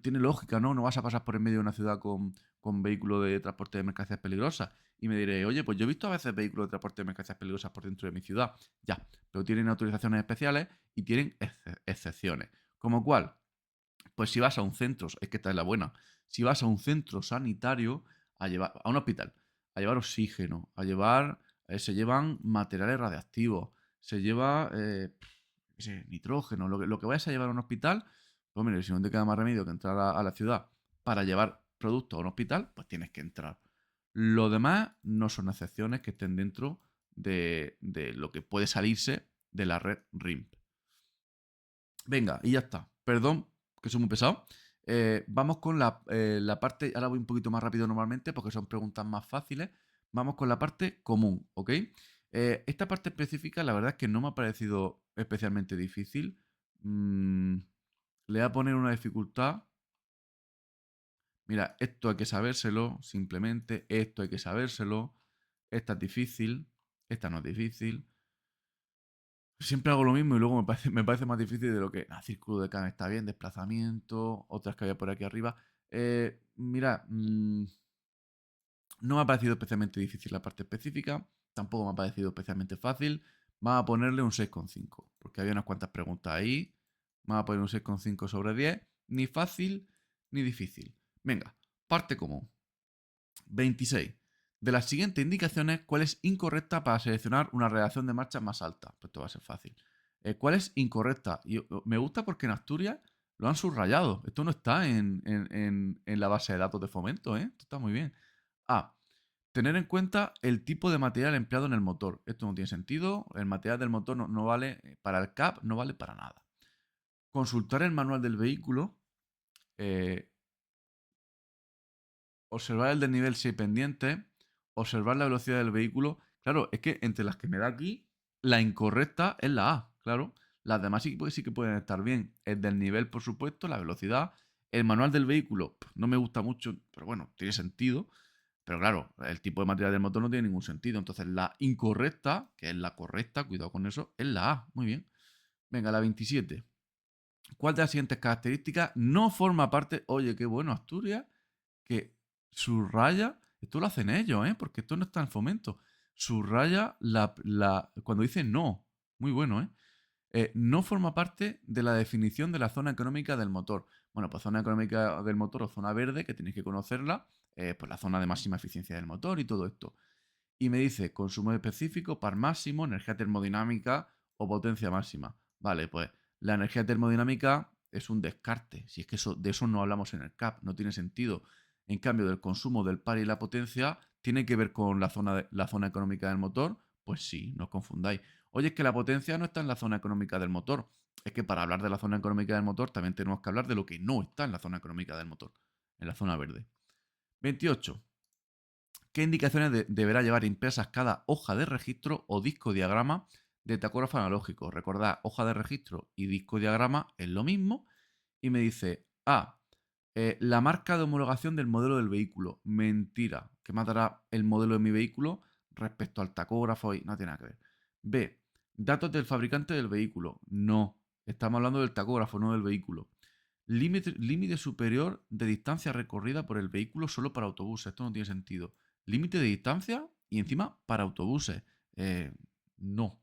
Speaker 1: tiene lógica, ¿no? No vas a pasar por en medio de una ciudad con vehículos de transporte de mercancías peligrosas. Y me diré, oye, pues yo he visto a veces vehículos de transporte de mercancías peligrosas por dentro de mi ciudad. Ya, pero tienen autorizaciones especiales y tienen excepciones. ¿Como cuál? Pues si vas a un centro, es que esta es la buena, si vas a un centro sanitario a un hospital, a llevar oxígeno, se llevan materiales radiactivos, se lleva qué sé, nitrógeno, lo que vayas a llevar a un hospital, pues mire, si no te queda más remedio que entrar a la ciudad para llevar productos a un hospital, pues tienes que entrar. Lo demás no son excepciones que estén dentro de lo que puede salirse de la red RIMP. Venga, y ya está. Perdón, que soy muy pesado. Vamos con la parte. Ahora voy un poquito más rápido normalmente porque son preguntas más fáciles. Vamos con la parte común, ¿ok? Esta parte específica, la verdad es que no me ha parecido especialmente difícil. Le voy a poner una dificultad. Mira, esto hay que sabérselo, simplemente. Esto hay que sabérselo. esta es difícil, esta no es difícil. Siempre hago lo mismo y luego me parece más difícil de lo que. Círculo de Khan está bien, desplazamiento, otras que había por aquí arriba. Mira, no me ha parecido especialmente difícil la parte específica, tampoco me ha parecido especialmente fácil. Vamos a ponerle un 6,5, porque había unas cuantas preguntas ahí. Vamos a poner un 6,5 sobre 10. Ni fácil ni difícil. Venga, parte común. 26. De las siguientes indicaciones, ¿cuál es incorrecta para seleccionar una redacción de marcha más alta? Pues esto va a ser fácil. ¿Cuál es incorrecta? Me gusta porque en Asturias lo han subrayado. Esto no está en la base de datos de Fomento, ¿eh? Esto está muy bien. A. Tener en cuenta el tipo de material empleado en el motor. Esto no tiene sentido. El material del motor no vale para el CAP, no vale para nada. Consultar el manual del vehículo. Observar el desnivel si hay pendiente, observar la velocidad del vehículo. Claro, es que entre las que me da aquí, la incorrecta es la A, claro. Las demás sí que pueden estar bien. El desnivel, por supuesto, la velocidad. El manual del vehículo no me gusta mucho, pero bueno, tiene sentido. Pero claro, el tipo de material del motor no tiene ningún sentido. Entonces la incorrecta, que es la correcta, cuidado con eso, es la A. Muy bien. Venga, la 27. ¿Cuál de las siguientes características no forma parte? Oye, qué bueno, Asturias, que subraya, esto lo hacen ellos, ¿eh? Porque esto no está en Fomento. Subraya cuando dice no. Muy bueno, ¿eh? No forma parte de la definición de la zona económica del motor. Bueno, pues zona económica del motor o zona verde, que tenéis que conocerla, pues la zona de máxima eficiencia del motor y todo esto. Y me dice consumo específico, par máximo, energía termodinámica o potencia máxima. Vale, pues la energía termodinámica es un descarte. Si es que de eso no hablamos en el CAP, no tiene sentido. En cambio, del consumo del par y la potencia tiene que ver con la zona económica del motor. Pues sí, no os confundáis. Oye, es que la potencia no está en la zona económica del motor. Es que para hablar de la zona económica del motor también tenemos que hablar de lo que no está en la zona económica del motor, en la zona verde. 28. ¿Qué indicaciones deberá llevar impresas cada hoja de registro o disco diagrama de tacógrafo analógico? Recordad, hoja de registro y disco diagrama es lo mismo. Y me dice, A, la marca de homologación del modelo del vehículo. Mentira. ¿Qué más dará el modelo de mi vehículo respecto al tacógrafo? Y no tiene nada que ver. B, datos del fabricante del vehículo. No. Estamos hablando del tacógrafo, no del vehículo. Límite superior de distancia recorrida por el vehículo solo para autobuses. Esto no tiene sentido. Límite de distancia y encima para autobuses. No.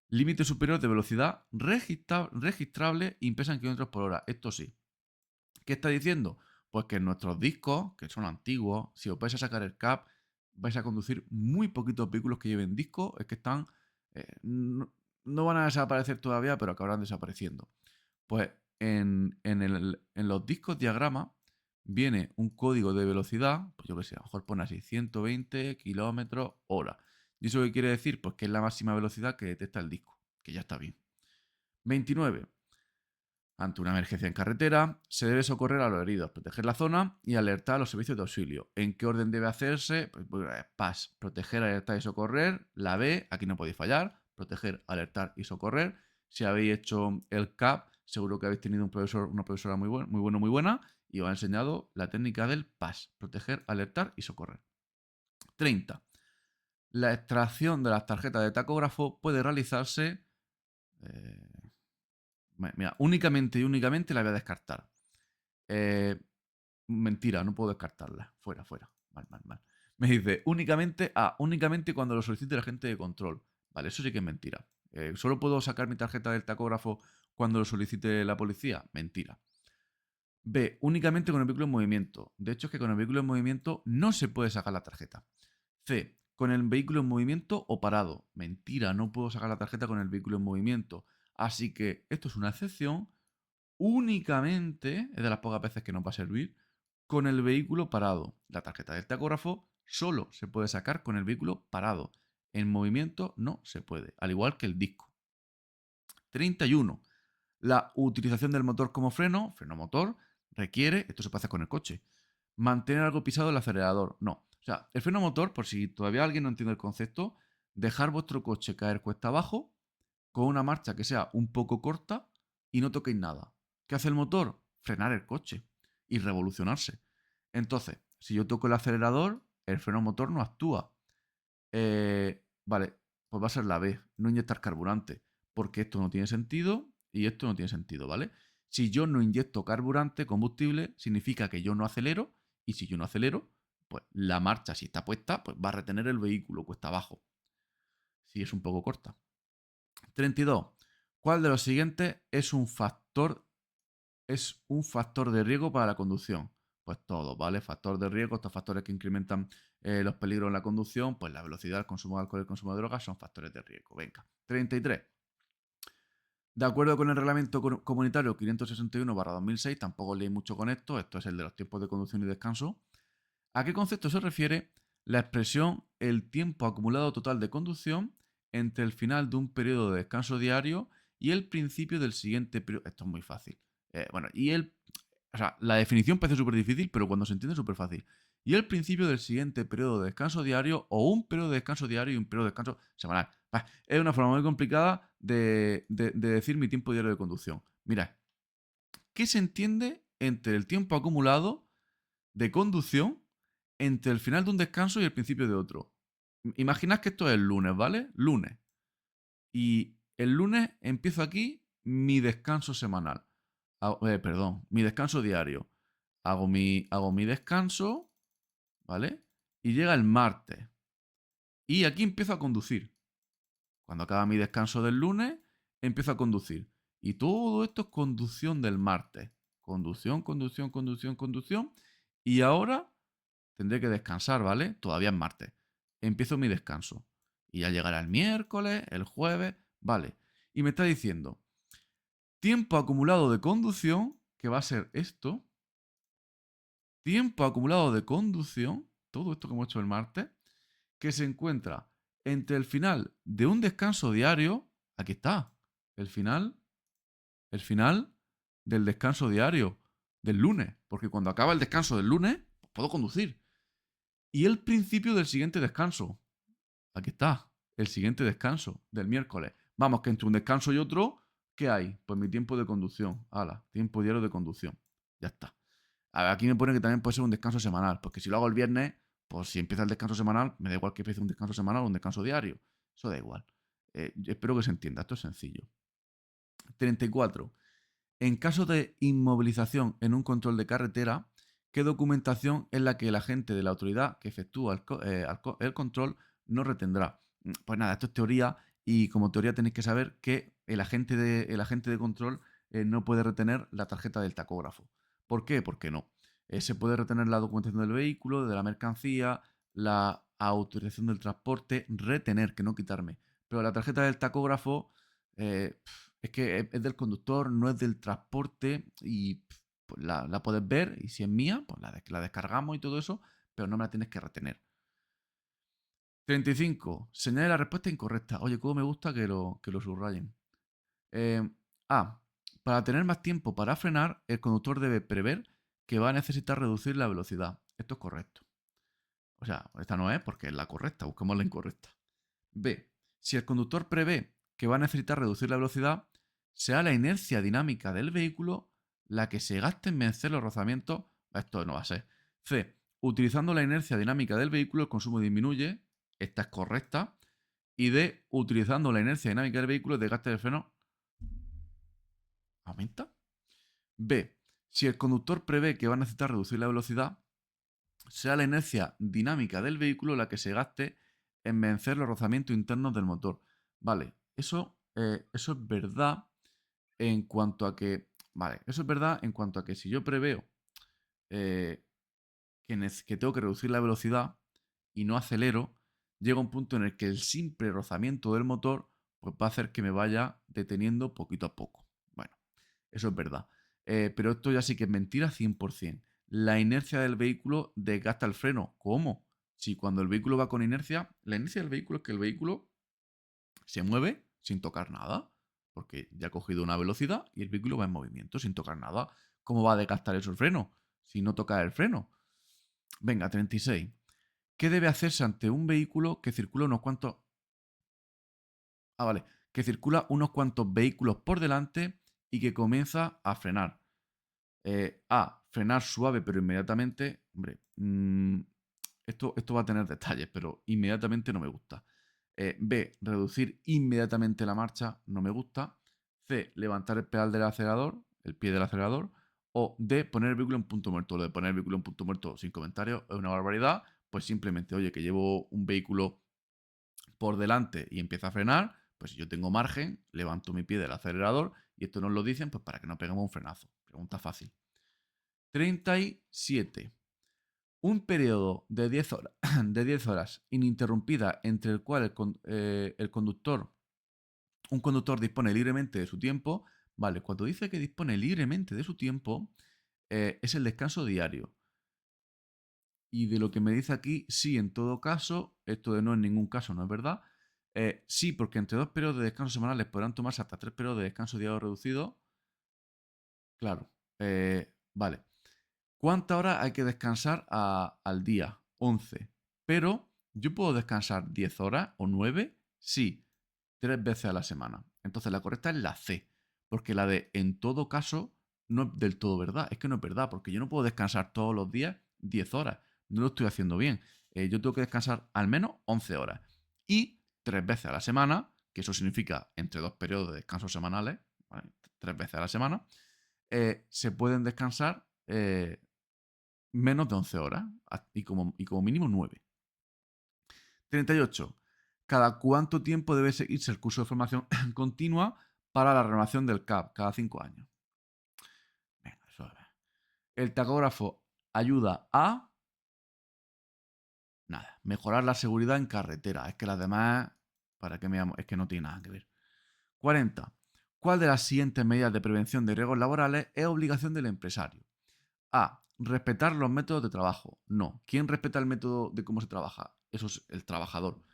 Speaker 1: Límite superior de velocidad registrable impresa en kilómetros por hora. Esto sí. ¿Qué está diciendo? Pues que en nuestros discos, que son antiguos, si os vais a sacar el CAP, vais a conducir muy poquitos vehículos que lleven discos. Es que están. No van a desaparecer todavía, pero acabarán desapareciendo. Pues en los discos diagrama viene un código de velocidad, pues yo que sé, a lo mejor pone así 120 kilómetros hora. ¿Y eso qué quiere decir? Pues que es la máxima velocidad que detecta el disco, que ya está bien. 29. Ante una emergencia en carretera, se debe socorrer a los heridos, proteger la zona y alertar a los servicios de auxilio. ¿En qué orden debe hacerse? Pues, PAS, proteger, alertar y socorrer. La B, aquí no podéis fallar, proteger, alertar y socorrer. Si habéis hecho el CAP, seguro que habéis tenido una profesora muy buena y os ha enseñado la técnica del PAS, proteger, alertar y socorrer. 30. La extracción de las tarjetas de tacógrafo puede realizarse... Mira, únicamente y únicamente la voy a descartar. Mentira, no puedo descartarla. Fuera, fuera. Mal. Me dice, únicamente cuando lo solicite el agente de control. Vale, eso sí que es mentira. ¿Solo puedo sacar mi tarjeta del tacógrafo cuando lo solicite la policía? Mentira. B, únicamente con el vehículo en movimiento. De hecho, es que con el vehículo en movimiento no se puede sacar la tarjeta. C, con el vehículo en movimiento o parado. Mentira, no puedo sacar la tarjeta con el vehículo en movimiento. Así que esto es una excepción. Únicamente, es de las pocas veces que nos va a servir, con el vehículo parado. La tarjeta del tacógrafo solo se puede sacar con el vehículo parado. En movimiento no se puede, al igual que el disco. 31. La utilización del motor como freno motor, requiere, esto se puede hacer con el coche, mantener algo pisado el acelerador. No. O sea, el freno motor, por si todavía alguien no entiende el concepto, dejar vuestro coche caer cuesta abajo con una marcha que sea un poco corta y no toquéis nada. ¿Qué hace el motor? Frenar el coche y revolucionarse. Entonces, si yo toco el acelerador, el freno motor no actúa. Vale, pues va a ser la B, no inyectar carburante, porque esto no tiene sentido y esto no tiene sentido, ¿vale? Si yo no inyecto carburante, combustible, significa que yo no acelero, y si yo no acelero, pues la marcha, si está puesta, pues va a retener el vehículo cuesta abajo. Si es un poco corta. 32. ¿Cuál de los siguientes es un factor de riesgo para la conducción? Pues todo, ¿vale? Factor de riesgo, estos factores que incrementan los peligros en la conducción, pues la velocidad, el consumo de alcohol y el consumo de drogas son factores de riesgo. Venga. 33. De acuerdo con el reglamento comunitario 561/2006, tampoco leí mucho con esto es el de los tiempos de conducción y descanso. ¿A qué concepto se refiere la expresión el tiempo acumulado total de conducción entre el final de un periodo de descanso diario y el principio del siguiente periodo? Esto es muy fácil. Bueno, o sea, la definición parece súper difícil, pero cuando se entiende es súper fácil. Y el principio del siguiente periodo de descanso diario o un periodo de descanso diario y un periodo de descanso semanal. Es una forma muy complicada de decir mi tiempo diario de conducción. Mira, ¿qué se entiende entre el tiempo acumulado de conducción entre el final de un descanso y el principio de otro? Imaginad que esto es el lunes, ¿vale? Lunes. Y el lunes empiezo aquí mi descanso semanal. Perdón, mi descanso diario. Hago mi descanso, ¿vale? Y llega el martes. Y aquí empiezo a conducir. Cuando acaba mi descanso del lunes, empiezo a conducir. Y todo esto es conducción del martes. Conducción, conducción, conducción, conducción. Y ahora tendré que descansar, ¿vale? Todavía es martes. Empiezo mi descanso. Y ya llegará el miércoles, el jueves, ¿vale? Y me está diciendo, tiempo acumulado de conducción, que va a ser esto. Tiempo acumulado de conducción, todo esto que hemos hecho el martes, que se encuentra entre el final de un descanso diario, aquí está, el final del descanso diario del lunes, porque cuando acaba el descanso del lunes, pues puedo conducir. Y el principio del siguiente descanso, aquí está, el siguiente descanso del miércoles. Vamos, que entre un descanso y otro, ¿qué hay? Pues mi tiempo de conducción. Hala, tiempo diario de conducción. Ya está. A ver, aquí me pone que también puede ser un descanso semanal, porque si lo hago el viernes, pues si empieza el descanso semanal, me da igual que empiece un descanso semanal o un descanso diario. Eso da igual. Espero que se entienda, esto es sencillo. 34. En caso de inmovilización en un control de carretera, ¿qué documentación es la que el agente de la autoridad que efectúa el control no retendrá? Pues nada, esto es teoría y como teoría tenéis que saber que el agente de control no puede retener la tarjeta del tacógrafo. ¿Por qué? Porque no. Se puede retener la documentación del vehículo, de la mercancía, la autorización del transporte, retener, que no quitarme. Pero la tarjeta del tacógrafo es que es del conductor, no es del transporte y pues la puedes ver y si es mía, pues la descargamos y todo eso, pero no me la tienes que retener. 35. Señale la respuesta incorrecta. Oye, cómo me gusta que lo subrayen. Eh, A. Para tener más tiempo para frenar, el conductor debe prever que va a necesitar reducir la velocidad. Esto es correcto. O sea, esta no es porque es la correcta, buscamos la incorrecta. B. Si el conductor prevé que va a necesitar reducir la velocidad, sea la inercia dinámica del vehículo la que se gaste en vencer los rozamientos. Esto no va a ser. C. Utilizando la inercia dinámica del vehículo, el consumo disminuye. Esta es correcta. Y D. Utilizando la inercia dinámica del vehículo, el desgaste del freno aumenta. B. Si el conductor prevé que va a necesitar reducir la velocidad, sea la inercia dinámica del vehículo la que se gaste en vencer los rozamientos internos del motor. Vale, eso es verdad en cuanto a que. Vale, eso es verdad en cuanto a que si yo preveo eh, que tengo que reducir la velocidad y no acelero, llega un punto en el que el simple rozamiento del motor pues, va a hacer que me vaya deteniendo poquito a poco. Bueno, eso es verdad. Pero esto ya sí que es mentira 100%. La inercia del vehículo desgasta el freno. ¿Cómo? Si cuando el vehículo va con inercia, la inercia del vehículo es que el vehículo se mueve sin tocar nada, porque ya ha cogido una velocidad y el vehículo va en movimiento sin tocar nada. ¿Cómo va a desgastar eso el freno? Si no toca el freno. Venga, 36. ¿Qué debe hacerse ante un vehículo que circula unos cuantos... Ah, vale. Que circula unos cuantos vehículos por delante y que comienza a frenar? A. Frenar suave pero inmediatamente. Hombre, Esto va a tener detalles, pero inmediatamente no me gusta. B, reducir inmediatamente la marcha, no me gusta. C, levantar el pedal del acelerador, el pie del acelerador. O D, poner el vehículo en punto muerto. Lo de poner el vehículo en punto muerto sin comentarios es una barbaridad. Pues simplemente, oye, que llevo un vehículo por delante y empieza a frenar, pues si yo tengo margen, levanto mi pie del acelerador y esto nos lo dicen pues para que no peguemos un frenazo. Pregunta fácil. 37. Un periodo de 10 horas, de 10 horas ininterrumpida entre el cual el conductor, un conductor dispone libremente de su tiempo. Vale, cuando dice que dispone libremente de su tiempo, es el descanso diario. Y de lo que me dice aquí, sí, en todo caso, esto de no en ningún caso no es verdad. Sí, porque entre 2 periodos de descanso semanales podrán tomarse hasta 3 periodos de descanso diario reducido. Claro. Vale. ¿Cuántas horas hay que descansar al día? 11. Pero yo puedo descansar 10 horas o 9, sí, 3 veces a la semana. Entonces la correcta es la C, porque la de en todo caso no es del todo verdad. Es que no es verdad, porque yo no puedo descansar todos los días 10 horas. No lo estoy haciendo bien. Yo tengo que descansar al menos 11 horas. Y 3 veces a la semana, que eso significa entre 2 periodos de descanso semanales, ¿vale? 3 veces a la semana, se pueden descansar menos de 11 horas y como mínimo 9. 38. ¿Cada cuánto tiempo debe seguirse el curso de formación continua para la renovación del CAP? Cada 5 años. Venga, eso a ver. El tacógrafo ayuda a... Nada, mejorar la seguridad en carretera. Es que las demás... ¿Para qué me llamo? Es que no tiene nada que ver. 40. ¿Cuál de las siguientes medidas de prevención de riesgos laborales es obligación del empresario? A. Respetar los métodos de trabajo. No. ¿Quién respeta el método de cómo se trabaja? Eso es el trabajador.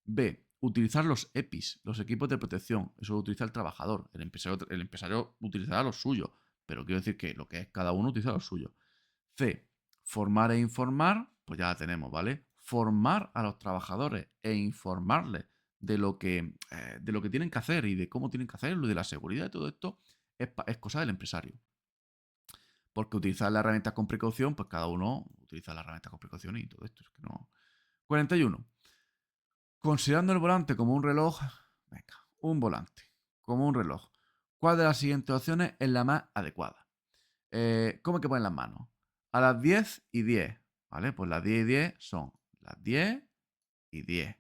Speaker 1: B. Utilizar los EPIs, los equipos de protección. Eso lo utiliza el trabajador. El empresario utilizará los suyos. Pero quiero decir que lo que es cada uno utiliza los suyos. C. Formar e informar. Pues ya la tenemos, ¿vale? Formar a los trabajadores e informarles de lo que tienen que hacer y de cómo tienen que hacerlo y de la seguridad de todo esto es cosa del empresario. Porque utilizar las herramientas con precaución, pues cada uno utiliza las herramientas con precaución y todo esto. Es que no. 41. Considerando el volante como un reloj, venga, un volante como un reloj, ¿cuál de las siguientes opciones es la más adecuada? ¿Cómo hay que poner las manos? A las 10 y 10, ¿vale? Pues las 10 y 10 son las 10 y 10.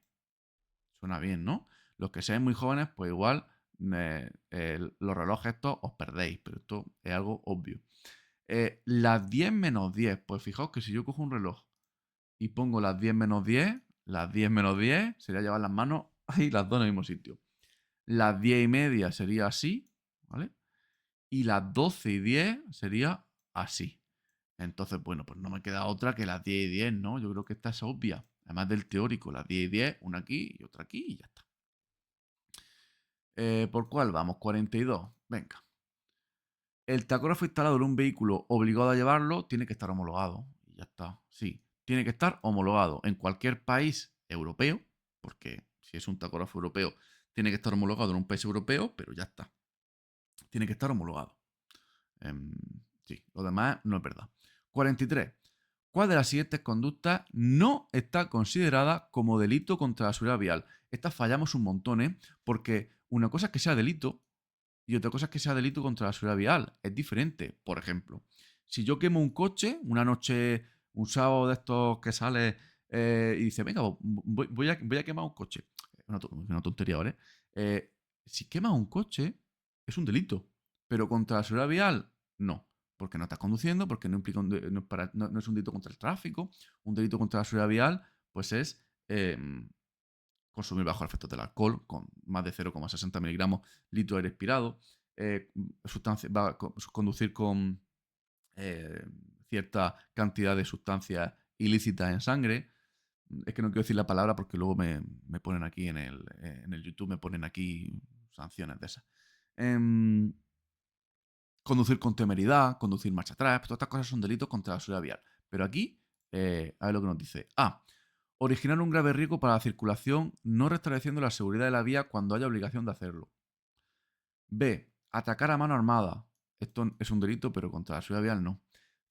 Speaker 1: Suena bien, ¿no? Los que seáis muy jóvenes, pues igual los relojes estos os perdéis, pero esto es algo obvio. Las 10 menos 10, pues fijaos que si yo cojo un reloj y pongo las 10 menos 10, las 10 menos 10 sería llevar las manos ahí las dos en el mismo sitio. Las 10 y media sería así, ¿vale? Y las 12 y 10 sería así. Entonces, bueno, pues no me queda otra que las 10 y 10, ¿no? Yo creo que esta es obvia. Además del teórico, las 10 y 10, una aquí y otra aquí y ya está. ¿Por cuál vamos? 42. Venga. El tacógrafo instalado en un vehículo obligado a llevarlo tiene que estar homologado. Y ya está. Sí, tiene que estar homologado en cualquier país europeo, porque si es un tacógrafo europeo, tiene que estar homologado en un país europeo, pero ya está. Tiene que estar homologado. Sí, lo demás no es verdad. 43. ¿Cuál de las siguientes conductas no está considerada como delito contra la seguridad vial? Estas fallamos un montón, ¿eh? Porque una cosa es que sea delito y otra cosa es que sea delito contra la seguridad vial. Es diferente. Por ejemplo, si yo quemo un coche una noche, un sábado de estos que sale y dice, venga, voy a quemar un coche. Una tontería, ¿vale? Si quemas un coche, es un delito. Pero contra la seguridad vial, no. Porque no estás conduciendo, porque no implica no es un delito contra el tráfico. Un delito contra la seguridad vial, pues es consumir bajo el efecto del alcohol, con más de 0,60 miligramos litro de aire expirado, conducir con cierta cantidad de sustancias ilícitas en sangre. Es que no quiero decir la palabra porque luego me ponen aquí en el YouTube, me ponen aquí sanciones de esas. Conducir con temeridad, conducir marcha atrás, todas estas cosas son delitos contra la seguridad vial. Pero aquí, a ver lo que nos dice. A. Originar un grave riesgo para la circulación, no restableciendo la seguridad de la vía cuando haya obligación de hacerlo. B. Atacar a mano armada. Esto es un delito, pero contra la seguridad vial no.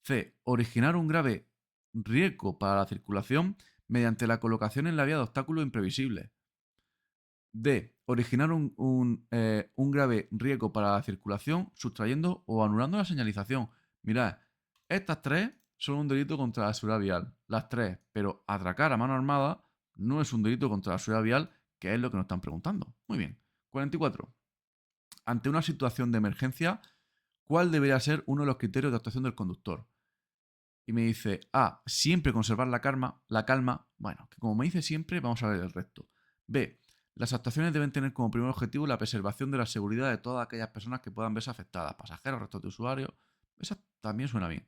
Speaker 1: C. Originar un grave riesgo para la circulación mediante la colocación en la vía de obstáculos imprevisibles. D. Originar un grave riesgo para la circulación sustrayendo o anulando la señalización. Mirad, estas tres son un delito contra la seguridad vial. Las tres, pero atracar a mano armada no es un delito contra la seguridad vial, que es lo que nos están preguntando. Muy bien. 44. Ante una situación de emergencia, ¿cuál debería ser uno de los criterios de actuación del conductor? Y me dice, A, siempre conservar la calma. Bueno, que como me dice siempre, vamos a ver el resto. B, las actuaciones deben tener como primer objetivo la preservación de la seguridad de todas aquellas personas que puedan verse afectadas, pasajeros, restos de usuarios. Esa también suena bien.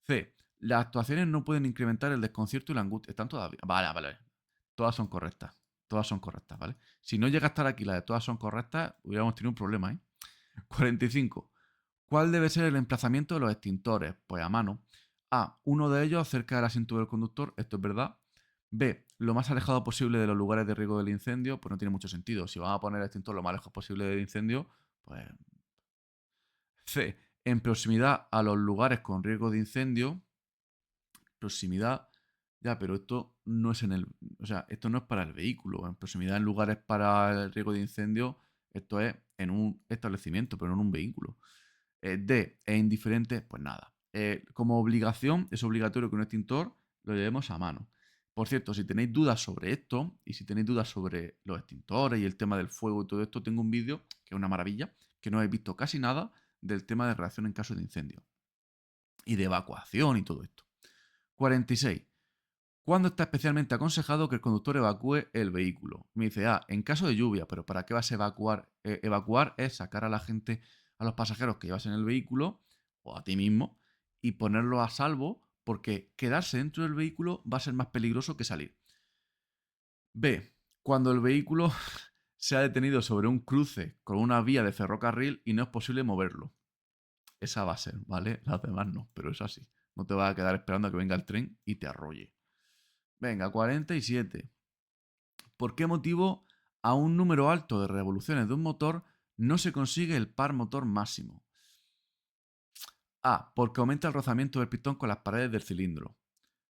Speaker 1: C, las actuaciones no pueden incrementar el desconcierto y la angustia. Están todas bien. Vale, vale. Todas son correctas. Todas son correctas, ¿vale? Si no llega a estar aquí la de todas son correctas, hubiéramos tenido un problema, ¿eh? 45. ¿Cuál debe ser el emplazamiento de los extintores? Pues a mano. A. Uno de ellos cerca del asiento del conductor. Esto es verdad. B. Lo más alejado posible de los lugares de riesgo del incendio. Pues no tiene mucho sentido. Si van a poner el extintor lo más lejos posible del incendio, pues. C. En proximidad a los lugares con riesgo de incendio. Proximidad. Ya, pero esto no es en el. O sea, esto no es para el vehículo. En proximidad en lugares para el riesgo de incendio, esto es en un establecimiento, pero no en un vehículo. D, es indiferente, pues nada. Como obligación, es obligatorio que un extintor lo llevemos a mano. Por cierto, si tenéis dudas sobre esto y si tenéis dudas sobre los extintores y el tema del fuego y todo esto, tengo un vídeo que es una maravilla, que no he visto casi nada del tema de reacción en caso de incendio y de evacuación y todo esto. 46. ¿Cuándo está especialmente aconsejado que el conductor evacúe el vehículo? Me dice, en caso de lluvia, pero ¿para qué vas a evacuar? Evacuar es sacar a la gente, a los pasajeros que llevas en el vehículo, o a ti mismo, y ponerlos a salvo, porque quedarse dentro del vehículo va a ser más peligroso que salir. B. Cuando el vehículo se ha detenido sobre un cruce con una vía de ferrocarril y no es posible moverlo. Esa va a ser, ¿vale? Las demás no, pero es así. No te vas a quedar esperando a que venga el tren y te arrolle. Venga, 47. ¿Por qué motivo a un número alto de revoluciones de un motor no se consigue el par motor máximo? A. Porque aumenta el rozamiento del pistón con las paredes del cilindro.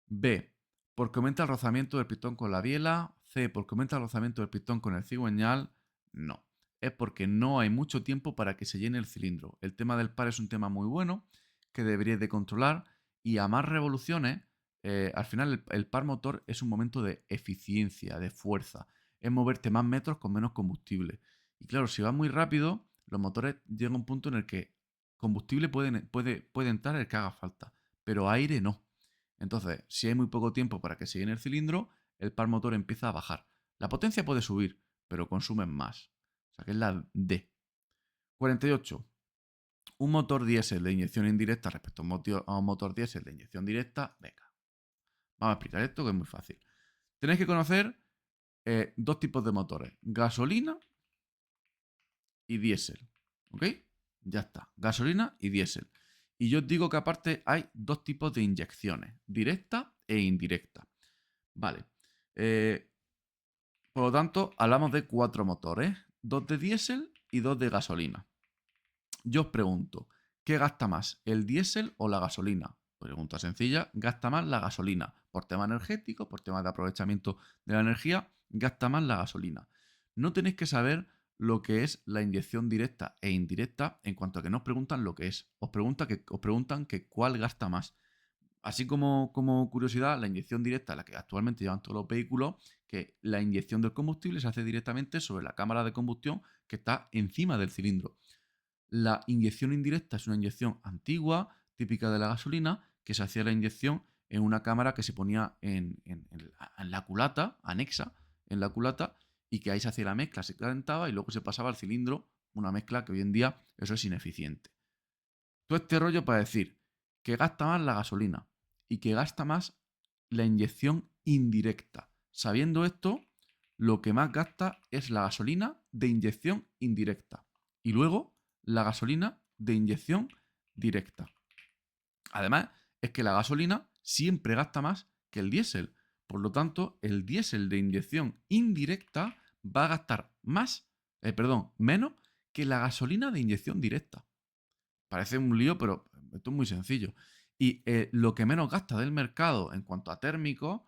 Speaker 1: B. Porque aumenta el rozamiento del pistón con la biela. C. Porque aumenta el rozamiento del pistón con el cigüeñal. No. Es porque no hay mucho tiempo para que se llene el cilindro. El tema del par es un tema muy bueno que deberíais de controlar y a más revoluciones, al final el par motor es un momento de eficiencia, de fuerza. Es moverte más metros con menos combustible. Y claro, si vas muy rápido, los motores llegan a un punto en el que combustible puede entrar el que haga falta, pero aire no. Entonces, si hay muy poco tiempo para que se llene el cilindro, el par motor empieza a bajar. La potencia puede subir, pero consumen más. O sea que es la D. 48. Un motor diésel de inyección indirecta respecto a un motor diésel de inyección directa. Venga, vamos a explicar esto que es muy fácil. Tenéis que conocer dos tipos de motores: gasolina y diésel. ¿Ok? Ya está. Gasolina y diésel. Y yo os digo que aparte hay dos tipos de inyecciones: directa e indirecta. Vale. Por lo tanto, hablamos de 4 motores: 2 de diésel y 2 de gasolina. Yo os pregunto, ¿qué gasta más, el diésel o la gasolina? Pregunta sencilla, gasta más la gasolina. Por tema energético, por tema de aprovechamiento de la energía, gasta más la gasolina. No tenéis que saber lo que es la inyección directa e indirecta en cuanto a que no os preguntan lo que es. Os preguntan que cuál gasta más. Así como curiosidad, la inyección directa, la que actualmente llevan todos los vehículos, que la inyección del combustible se hace directamente sobre la cámara de combustión que está encima del cilindro. La inyección indirecta es una inyección antigua, típica de la gasolina, que se hacía la inyección en una cámara que se ponía en la culata, anexa en la culata, y que ahí se hacía la mezcla, se calentaba y luego se pasaba al cilindro, una mezcla que hoy en día eso es ineficiente. Todo este rollo para decir que gasta más la gasolina y que gasta más la inyección indirecta. Sabiendo esto, lo que más gasta es la gasolina de inyección indirecta. Y luego la gasolina de inyección directa. Además, es que la gasolina siempre gasta más que el diésel. Por lo tanto, el diésel de inyección indirecta va a gastar menos que la gasolina de inyección directa. Parece un lío, pero esto es muy sencillo. Y lo que menos gasta del mercado en cuanto a térmicos,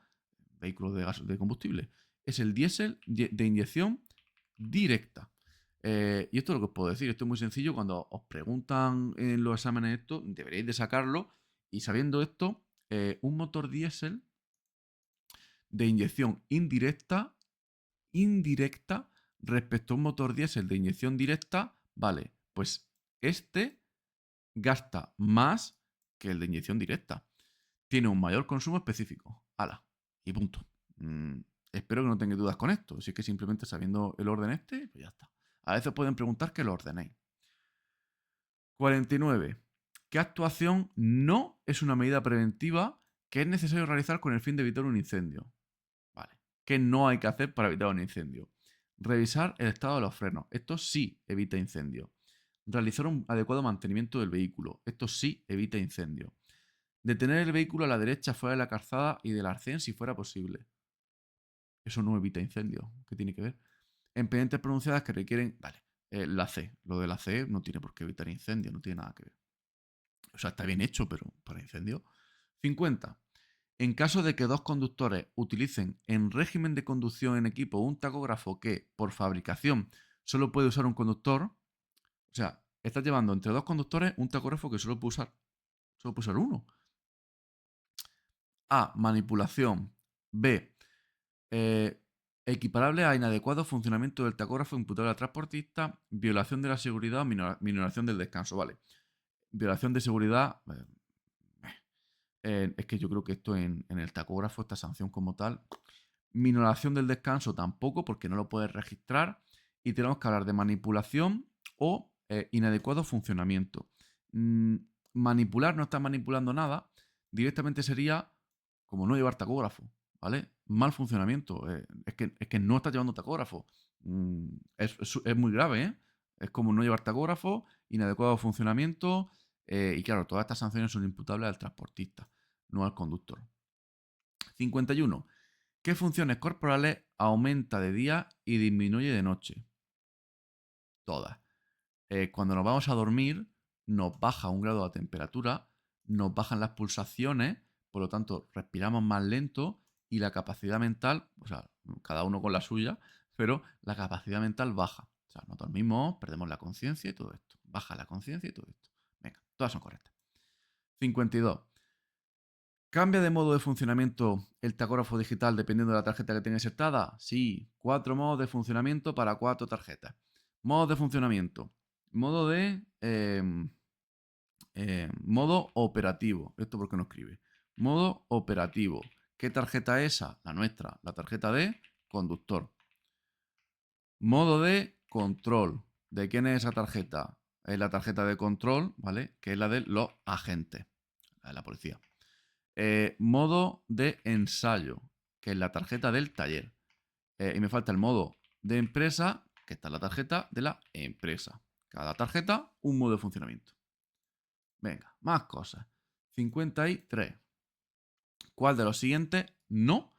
Speaker 1: vehículos de gas de combustible, es el diésel de inyección directa. Y esto es lo que os puedo decir. Esto es muy sencillo. Cuando os preguntan en los exámenes esto, deberéis de sacarlo. Y sabiendo esto, un motor diésel de inyección indirecta respecto a un motor diésel de inyección directa, vale, pues este gasta más que el de inyección directa. Tiene un mayor consumo específico. Ala. Y punto. Espero que no tengáis dudas con esto. Si es que simplemente sabiendo el orden este, pues ya está. A veces pueden preguntar que lo ordenéis. 49. ¿Qué actuación no es una medida preventiva que es necesario realizar con el fin de evitar un incendio? Vale. ¿Qué no hay que hacer para evitar un incendio? Revisar el estado de los frenos. Esto sí evita incendio. Realizar un adecuado mantenimiento del vehículo. Esto sí evita incendio. Detener el vehículo a la derecha fuera de la calzada y del arcén si fuera posible. Eso no evita incendio. ¿Qué tiene que ver? En pendientes pronunciadas que requieren. Vale. La C. Lo de la C no tiene por qué evitar incendio. No tiene nada que ver. O sea, está bien hecho, pero para incendio. 50. En caso de que dos conductores utilicen en régimen de conducción en equipo un tacógrafo que, por fabricación, solo puede usar un conductor, o sea, estás llevando entre dos conductores un tacógrafo que solo puede usar uno. A. Manipulación. B. Equiparable a inadecuado funcionamiento del tacógrafo imputable al transportista, violación de la seguridad o minoración del descanso. Vale. Violación de seguridad. Es que yo creo que esto en el tacógrafo, esta sanción como tal. Minoración del descanso tampoco, porque no lo puedes registrar. Y tenemos que hablar de manipulación o inadecuado funcionamiento. Manipular, no estás manipulando nada. Directamente sería como no llevar tacógrafo, ¿vale? Mal funcionamiento. Es que no estás llevando tacógrafo. Es muy grave, ¿eh? Es como no llevar tacógrafo, inadecuado funcionamiento. Y claro, todas estas sanciones son imputables al transportista, no al conductor. 51. ¿Qué funciones corporales aumenta de día y disminuye de noche? Todas. Cuando nos vamos a dormir, nos baja un grado la temperatura, nos bajan las pulsaciones, por lo tanto, respiramos más lento y la capacidad mental, o sea, cada uno con la suya, pero la capacidad mental baja. O sea, nos dormimos, perdemos la conciencia y todo esto. Baja la conciencia y todo esto. Venga, todas son correctas. 52. ¿Cambia de modo de funcionamiento el tacógrafo digital dependiendo de la tarjeta que tenga insertada? Sí, 4 modos de funcionamiento para 4 tarjetas. Modos de funcionamiento. Modo operativo. ¿Esto por qué no escribe? Modo operativo. ¿Qué tarjeta es esa? La nuestra, la tarjeta de conductor. Modo de control. ¿De quién es esa tarjeta? Es la tarjeta de control, ¿vale? Que es la de los agentes, la de la policía. Modo de ensayo, que es la tarjeta del taller. Y me falta el modo de empresa, que está en la tarjeta de la empresa. Cada tarjeta, un modo de funcionamiento. Venga, más cosas. 53. ¿Cuál de los siguientes no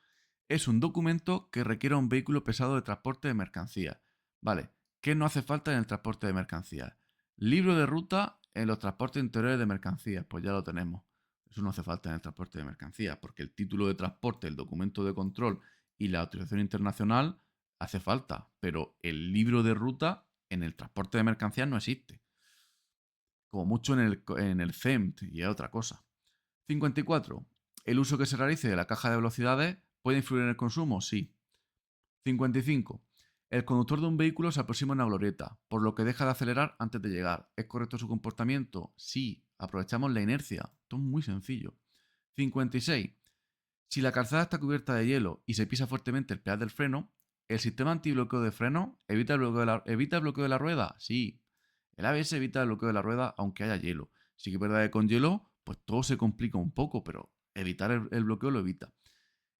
Speaker 1: es un documento que requiera un vehículo pesado de transporte de mercancías? Vale, ¿qué no hace falta en el transporte de mercancías? Libro de ruta en los transportes interiores de mercancías, pues ya lo tenemos. Eso no hace falta en el transporte de mercancías, porque el título de transporte, el documento de control y la autorización internacional hace falta, pero el libro de ruta en el transporte de mercancías no existe. Como mucho en el CEMT y es otra cosa. 54. ¿El uso que se realice de la caja de velocidades puede influir en el consumo? Sí. 55. El conductor de un vehículo se aproxima a una glorieta, por lo que deja de acelerar antes de llegar. ¿Es correcto su comportamiento? Sí. Aprovechamos la inercia. Esto es muy sencillo. 56. Si la calzada está cubierta de hielo y se pisa fuertemente el pedal del freno, ¿el sistema antibloqueo de freno evita el bloqueo de la rueda? Sí. El ABS evita el bloqueo de la rueda aunque haya hielo. Sí que es verdad que con hielo pues todo se complica un poco, pero evitar el bloqueo lo evita.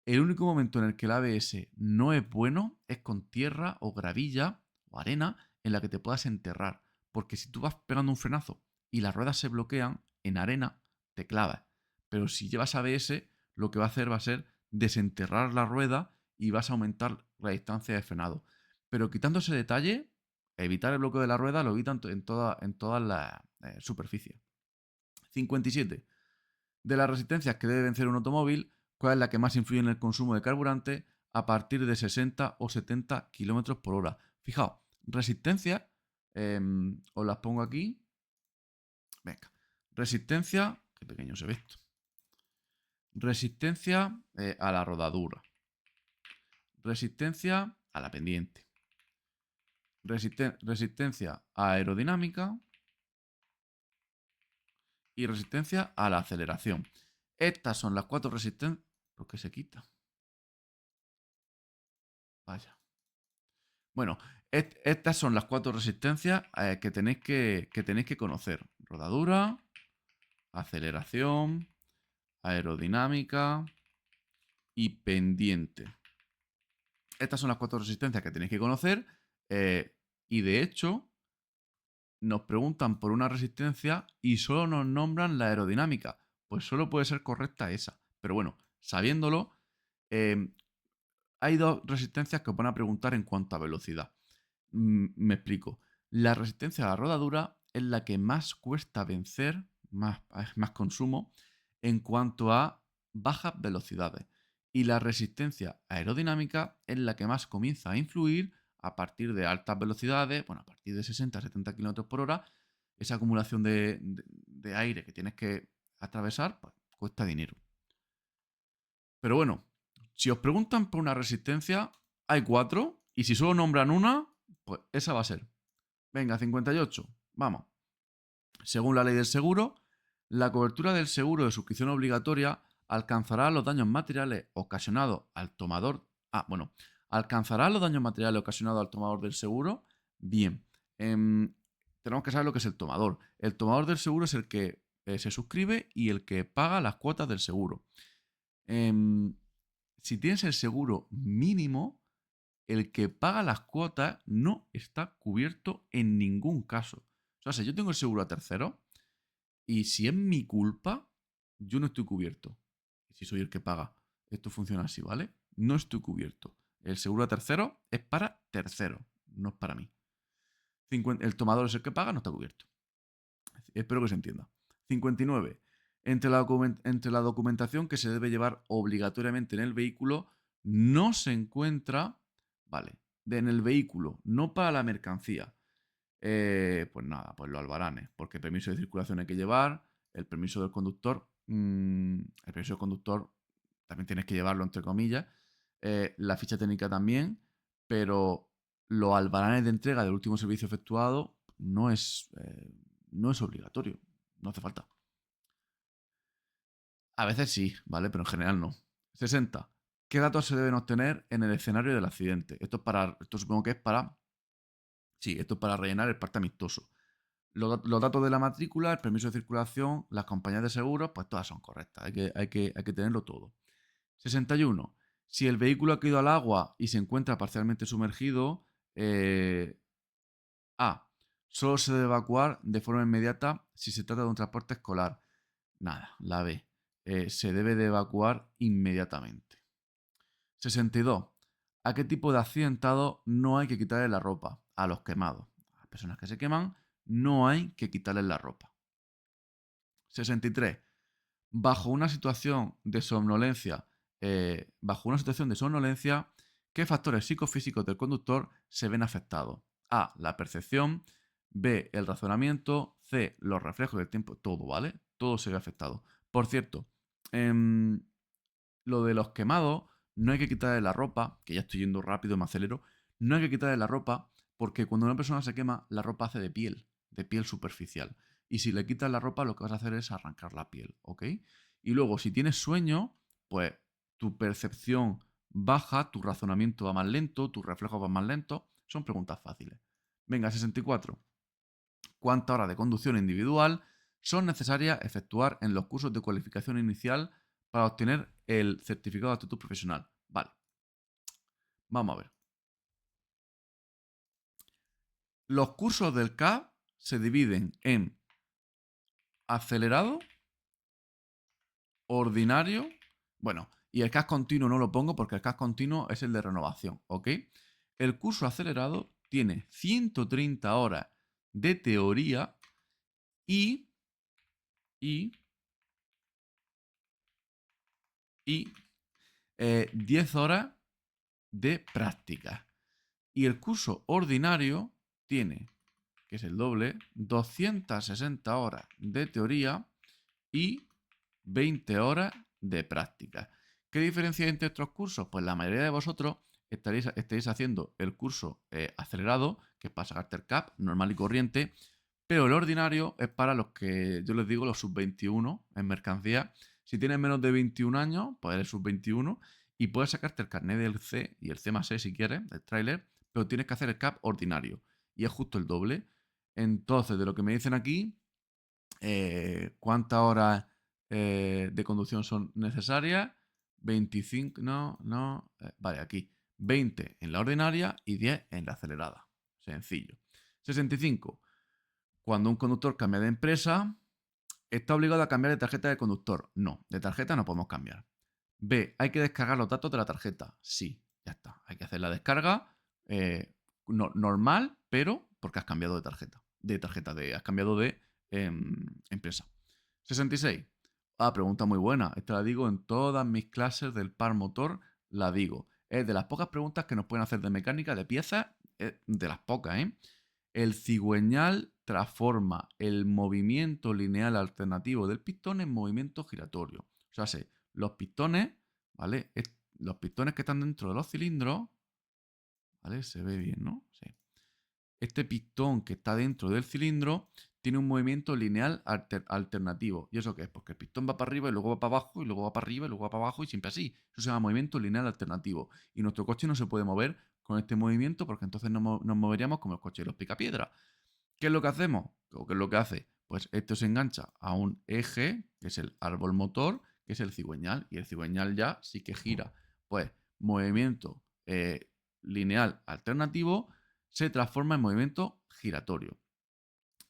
Speaker 1: El único momento en el que el ABS no es bueno es con tierra o gravilla o arena en la que te puedas enterrar. Porque si tú vas pegando un frenazo y las ruedas se bloquean, en arena te clavas. Pero si llevas ABS, lo que va a hacer va a ser desenterrar la rueda y vas a aumentar la distancia de frenado. Pero quitando ese detalle, evitar el bloqueo de la rueda lo evitan en todas las superficies. 57. De las resistencias que debe vencer un automóvil, ¿cuál es la que más influye en el consumo de carburante a partir de 60 o 70 kilómetros por hora? Fijaos, resistencias, os las pongo aquí. Venga, resistencia, qué pequeño se ve esto. Resistencia a la rodadura. Resistencia a la pendiente. Resistencia aerodinámica y resistencia a la aceleración. Estas son las 4 resistencias. ¿Por qué se quita? Vaya. Bueno, estas son las 4 resistencias que tenéis que conocer. Rodadura, aceleración, aerodinámica y pendiente. Estas son las 4 resistencias que tenéis que conocer y de hecho nos preguntan por una resistencia y solo nos nombran la aerodinámica. Pues solo puede ser correcta esa. Pero bueno, sabiéndolo, hay 2 resistencias que os van a preguntar en cuanto a velocidad. Me explico. La resistencia a la rodadura es la que más cuesta vencer, más consumo, en cuanto a bajas velocidades. Y la resistencia aerodinámica es la que más comienza a influir a partir de altas velocidades, bueno, a partir de 60-70 km por hora, esa acumulación de aire que tienes que atravesar, pues cuesta dinero. Pero bueno, si os preguntan por una resistencia, hay 4, y si solo nombran una, pues esa va a ser. Venga, 58, vamos. Según la ley del seguro, la cobertura del seguro de suscripción obligatoria alcanzará los daños materiales ocasionados al tomador. ¿Alcanzará los daños materiales ocasionados al tomador del seguro? Bien. Tenemos que saber lo que es el tomador. El tomador del seguro es el que se suscribe y el que paga las cuotas del seguro. Si tienes el seguro mínimo, el que paga las cuotas no está cubierto en ningún caso. O sea, si yo tengo el seguro a tercero y si es mi culpa, yo no estoy cubierto. Si soy el que paga. Esto funciona así, ¿vale? No estoy cubierto. El seguro a tercero es para tercero, no es para mí. El tomador es el que paga, no está cubierto. Espero que se entienda. 59. Entre la documentación que se debe llevar obligatoriamente en el vehículo, no se encuentra, vale, en el vehículo, no para la mercancía. Pues nada, pues los albaranes, porque permiso de circulación hay que llevar, el permiso del conductor, el permiso del conductor también tienes que llevarlo entre comillas, la ficha técnica también, pero los albaranes de entrega del último servicio efectuado no es obligatorio, no hace falta. A veces sí, ¿vale? Pero en general no. 60. ¿Qué datos se deben obtener en el escenario del accidente? Esto supongo que es para... Sí, esto es para rellenar el parte amistoso. Los datos de la matrícula, el permiso de circulación, las compañías de seguros, pues todas son correctas. Hay que tenerlo todo. 61. Si el vehículo ha caído al agua y se encuentra parcialmente sumergido, A. Solo se debe evacuar de forma inmediata si se trata de un transporte escolar. Nada, la B. Se debe de evacuar inmediatamente. 62. ¿A qué tipo de accidentado no hay que quitarle la ropa? A los quemados. A las personas que se queman no hay que quitarles la ropa. 63. Bajo una situación de somnolencia, ¿qué factores psicofísicos del conductor se ven afectados? A. La percepción. B. El razonamiento. C. Los reflejos del tiempo. Todo, ¿vale? Todo se ve afectado. Por cierto, lo de los quemados, no hay que quitarle la ropa, que ya estoy yendo rápido, me acelero. No hay que quitarle la ropa porque cuando una persona se quema, la ropa hace de piel superficial. Y si le quitas la ropa, lo que vas a hacer es arrancar la piel, ¿ok? Y luego, si tienes sueño, pues tu percepción baja, tu razonamiento va más lento, tus reflejos van más lentos. Son preguntas fáciles. Venga, 64. ¿Cuántas horas de conducción individual son necesarias efectuar en los cursos de cualificación inicial para obtener el certificado de aptitud profesional? Vale. Vamos a ver. Los cursos del CAP se dividen en acelerado, ordinario, bueno, y el CAP continuo no lo pongo porque el CAP continuo es el de renovación, ¿ok? El curso acelerado tiene 130 horas de teoría y y 10 horas de práctica. Y el curso ordinario tiene, que es el doble, 260 horas de teoría y 20 horas de práctica. ¿Qué diferencia hay entre estos cursos? Pues la mayoría de vosotros estaréis haciendo el curso acelerado, que es para sacarte el CAP, normal y corriente, pero el ordinario es para los que yo les digo los sub-21 en mercancía. Si tienes menos de 21 años, pues eres sub-21 y puedes sacarte el carnet del C y el C más E si quieres, el tráiler, pero tienes que hacer el CAP ordinario y es justo el doble. Entonces, de lo que me dicen aquí, ¿cuántas horas de conducción son necesarias? 25, vale, aquí 20 en la ordinaria y 10 en la acelerada. Sencillo. 65. Cuando un conductor cambia de empresa, ¿está obligado a cambiar de tarjeta de conductor? No, de tarjeta no podemos cambiar. B, ¿hay que descargar los datos de la tarjeta? Sí, ya está. Hay que hacer la descarga normal, pero porque has cambiado de tarjeta. Has cambiado de empresa. 66. Pregunta muy buena. Esta la digo en todas mis clases del par motor, la digo. Es de las pocas preguntas que nos pueden hacer de mecánica, de piezas, de las pocas, ¿eh? El cigüeñal transforma el movimiento lineal alternativo del pistón en movimiento giratorio. O sea, los pistones, ¿vale? Los pistones que están dentro de los cilindros, ¿vale? Se ve bien, ¿no? Sí. Este pistón que está dentro del cilindro tiene un movimiento lineal alternativo. ¿Y eso qué es? Porque el pistón va para arriba y luego va para abajo y luego va para arriba y luego va para abajo y siempre así. Eso se llama movimiento lineal alternativo. Y nuestro coche no se puede mover con este movimiento porque entonces nos moveríamos como el coche de los picapiedras. ¿Qué es lo que hacemos? ¿O qué es lo que hace? Pues esto se engancha a un eje, que es el árbol motor, que es el cigüeñal. Y el cigüeñal ya sí que gira. Pues movimiento lineal alternativo se transforma en movimiento giratorio.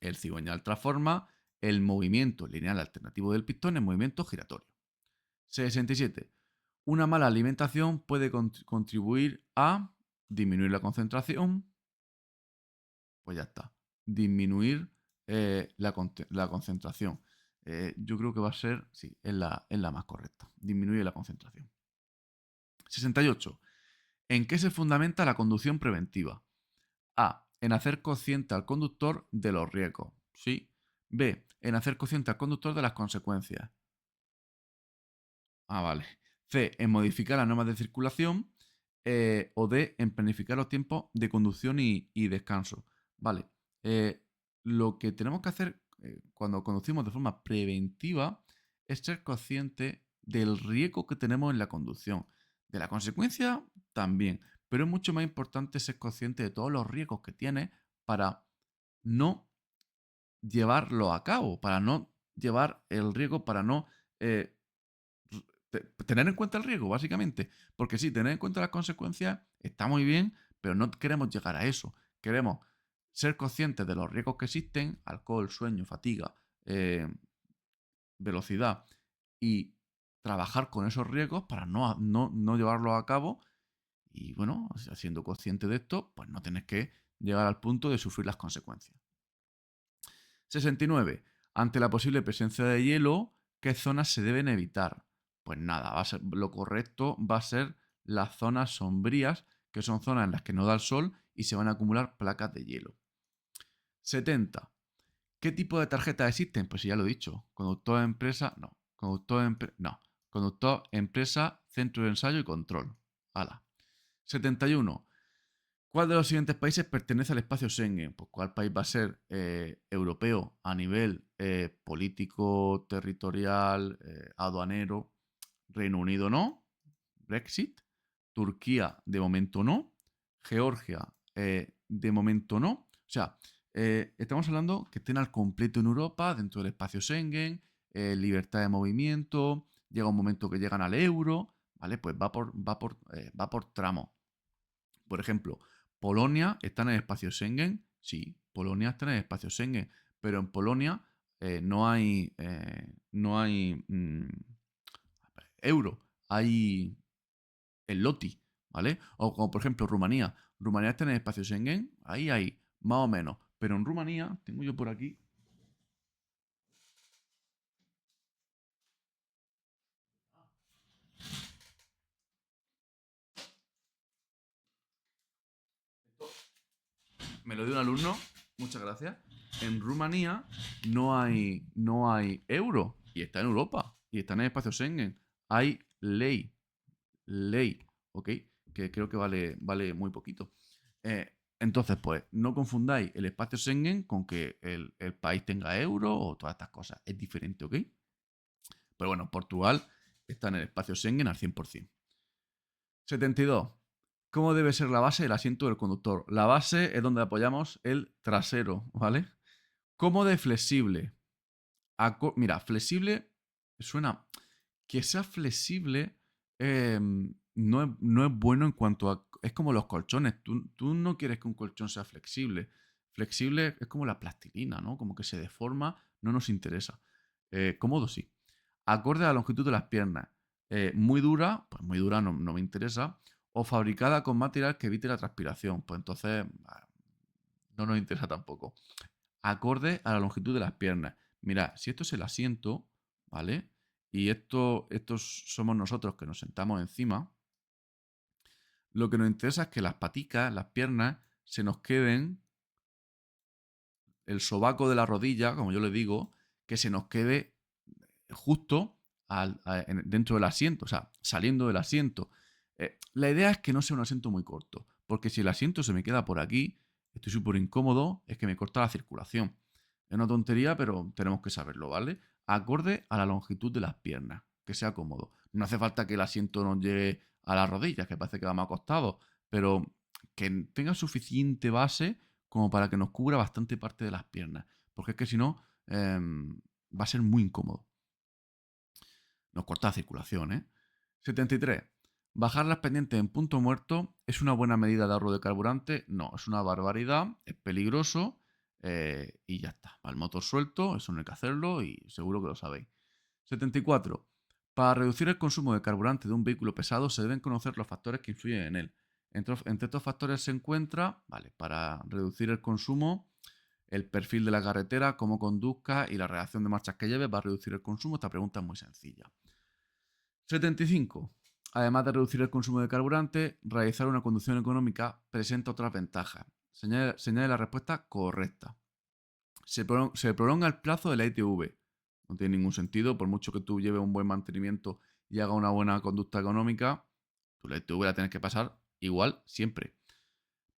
Speaker 1: El cigüeñal transforma el movimiento lineal alternativo del pistón en movimiento giratorio. 67. Una mala alimentación puede contribuir a disminuir la concentración. Pues ya está. Disminuir la concentración. Yo creo que va a ser, sí, es la más correcta. Disminuye la concentración. 68. ¿En qué se fundamenta la conducción preventiva? A. En hacer consciente al conductor de los riesgos. Sí. B. En hacer consciente al conductor de las consecuencias. Vale. C. En modificar las normas de circulación. O D. En planificar los tiempos de conducción y descanso. Vale. Lo que tenemos que hacer cuando conducimos de forma preventiva es ser consciente del riesgo que tenemos en la conducción. De la consecuencia también. Pero es mucho más importante ser consciente de todos los riesgos que tiene para no llevarlo a cabo, para no llevar el riesgo, para no eh, tener en cuenta el riesgo, básicamente. Porque sí, tener en cuenta las consecuencias está muy bien, pero no queremos llegar a eso. Queremos ser conscientes de los riesgos que existen, alcohol, sueño, fatiga, velocidad, y trabajar con esos riesgos para no llevarlos a cabo. Y bueno, siendo consciente de esto, pues no tienes que llegar al punto de sufrir las consecuencias. 69. Ante la posible presencia de hielo, ¿qué zonas se deben evitar? Pues nada, lo correcto va a ser las zonas sombrías, que son zonas en las que no da el sol y se van a acumular placas de hielo. 70. ¿Qué tipo de tarjetas existen? Pues ya lo he dicho. Conductor empresa, no. Conductor empresa, centro de ensayo y control. Hala. 71. ¿Cuál de los siguientes países pertenece al espacio Schengen? Pues ¿cuál país va a ser europeo a nivel político, territorial, aduanero? Reino Unido no. Brexit. Turquía de momento no. Georgia de momento no. O sea, estamos hablando que estén al completo en Europa, dentro del espacio Schengen, libertad de movimiento, llega un momento que llegan al euro, ¿vale? Pues va por tramo. Por ejemplo, ¿Polonia está en el espacio Schengen? Sí, Polonia está en el espacio Schengen, pero en Polonia no hay euro, hay el loti, ¿vale? O como por ejemplo Rumanía. Rumanía está en el espacio Schengen, ahí hay, más o menos. Pero en Rumanía, tengo yo por aquí. me lo dio un alumno, muchas gracias. En Rumanía no hay euro y está en Europa y está en el espacio Schengen. Hay ley, ¿ok? Que creo que vale muy poquito. Entonces, pues, no confundáis el espacio Schengen con que el país tenga euro o todas estas cosas. Es diferente, ¿ok? Pero bueno, Portugal está en el espacio Schengen al 100%. 72. ¿Cómo debe ser la base del asiento del conductor? La base es donde apoyamos el trasero, ¿vale? ¿Cómo de flexible? Mira, flexible suena. Que sea flexible no es bueno en cuanto a. Es como los colchones. Tú no quieres que un colchón sea flexible. Flexible es como la plastilina, ¿no? Como que se deforma, no nos interesa. Cómodo sí. Acorde a la longitud de las piernas. Muy dura, pues muy dura no me interesa. O fabricada con material que evite la transpiración. Pues entonces no nos interesa tampoco. Acorde a la longitud de las piernas. Mira, si esto es el asiento, ¿vale? Y estos somos nosotros que nos sentamos encima, lo que nos interesa es que las paticas, las piernas, se nos queden, el sobaco de la rodilla, como yo le digo, que se nos quede justo dentro del asiento, o sea, saliendo del asiento. La idea es que no sea un asiento muy corto, porque si el asiento se me queda por aquí, estoy súper incómodo, es que me corta la circulación. Es una tontería, pero tenemos que saberlo, ¿vale? Acorde a la longitud de las piernas, que sea cómodo. No hace falta que el asiento nos llegue a las rodillas, que parece que va más acostado, pero que tenga suficiente base como para que nos cubra bastante parte de las piernas, porque es que si no, va a ser muy incómodo. Nos corta la circulación, ¿eh? 73. ¿Bajar las pendientes en punto muerto es una buena medida de ahorro de carburante? No, es una barbaridad, es peligroso y ya está. Va el motor suelto, eso no hay que hacerlo y seguro que lo sabéis. 74. Para reducir el consumo de carburante de un vehículo pesado se deben conocer los factores que influyen en él. Entre estos factores se encuentra, vale, para reducir el consumo, el perfil de la carretera, cómo conduzca y la reacción de marchas que lleve va a reducir el consumo. Esta pregunta es muy sencilla. 75. Además de reducir el consumo de carburante, realizar una conducción económica presenta otras ventajas. Señale la respuesta correcta. Se prolonga el plazo de la ITV. No tiene ningún sentido, por mucho que tú lleves un buen mantenimiento y hagas una buena conducta económica, tú la ITV la tienes que pasar igual siempre.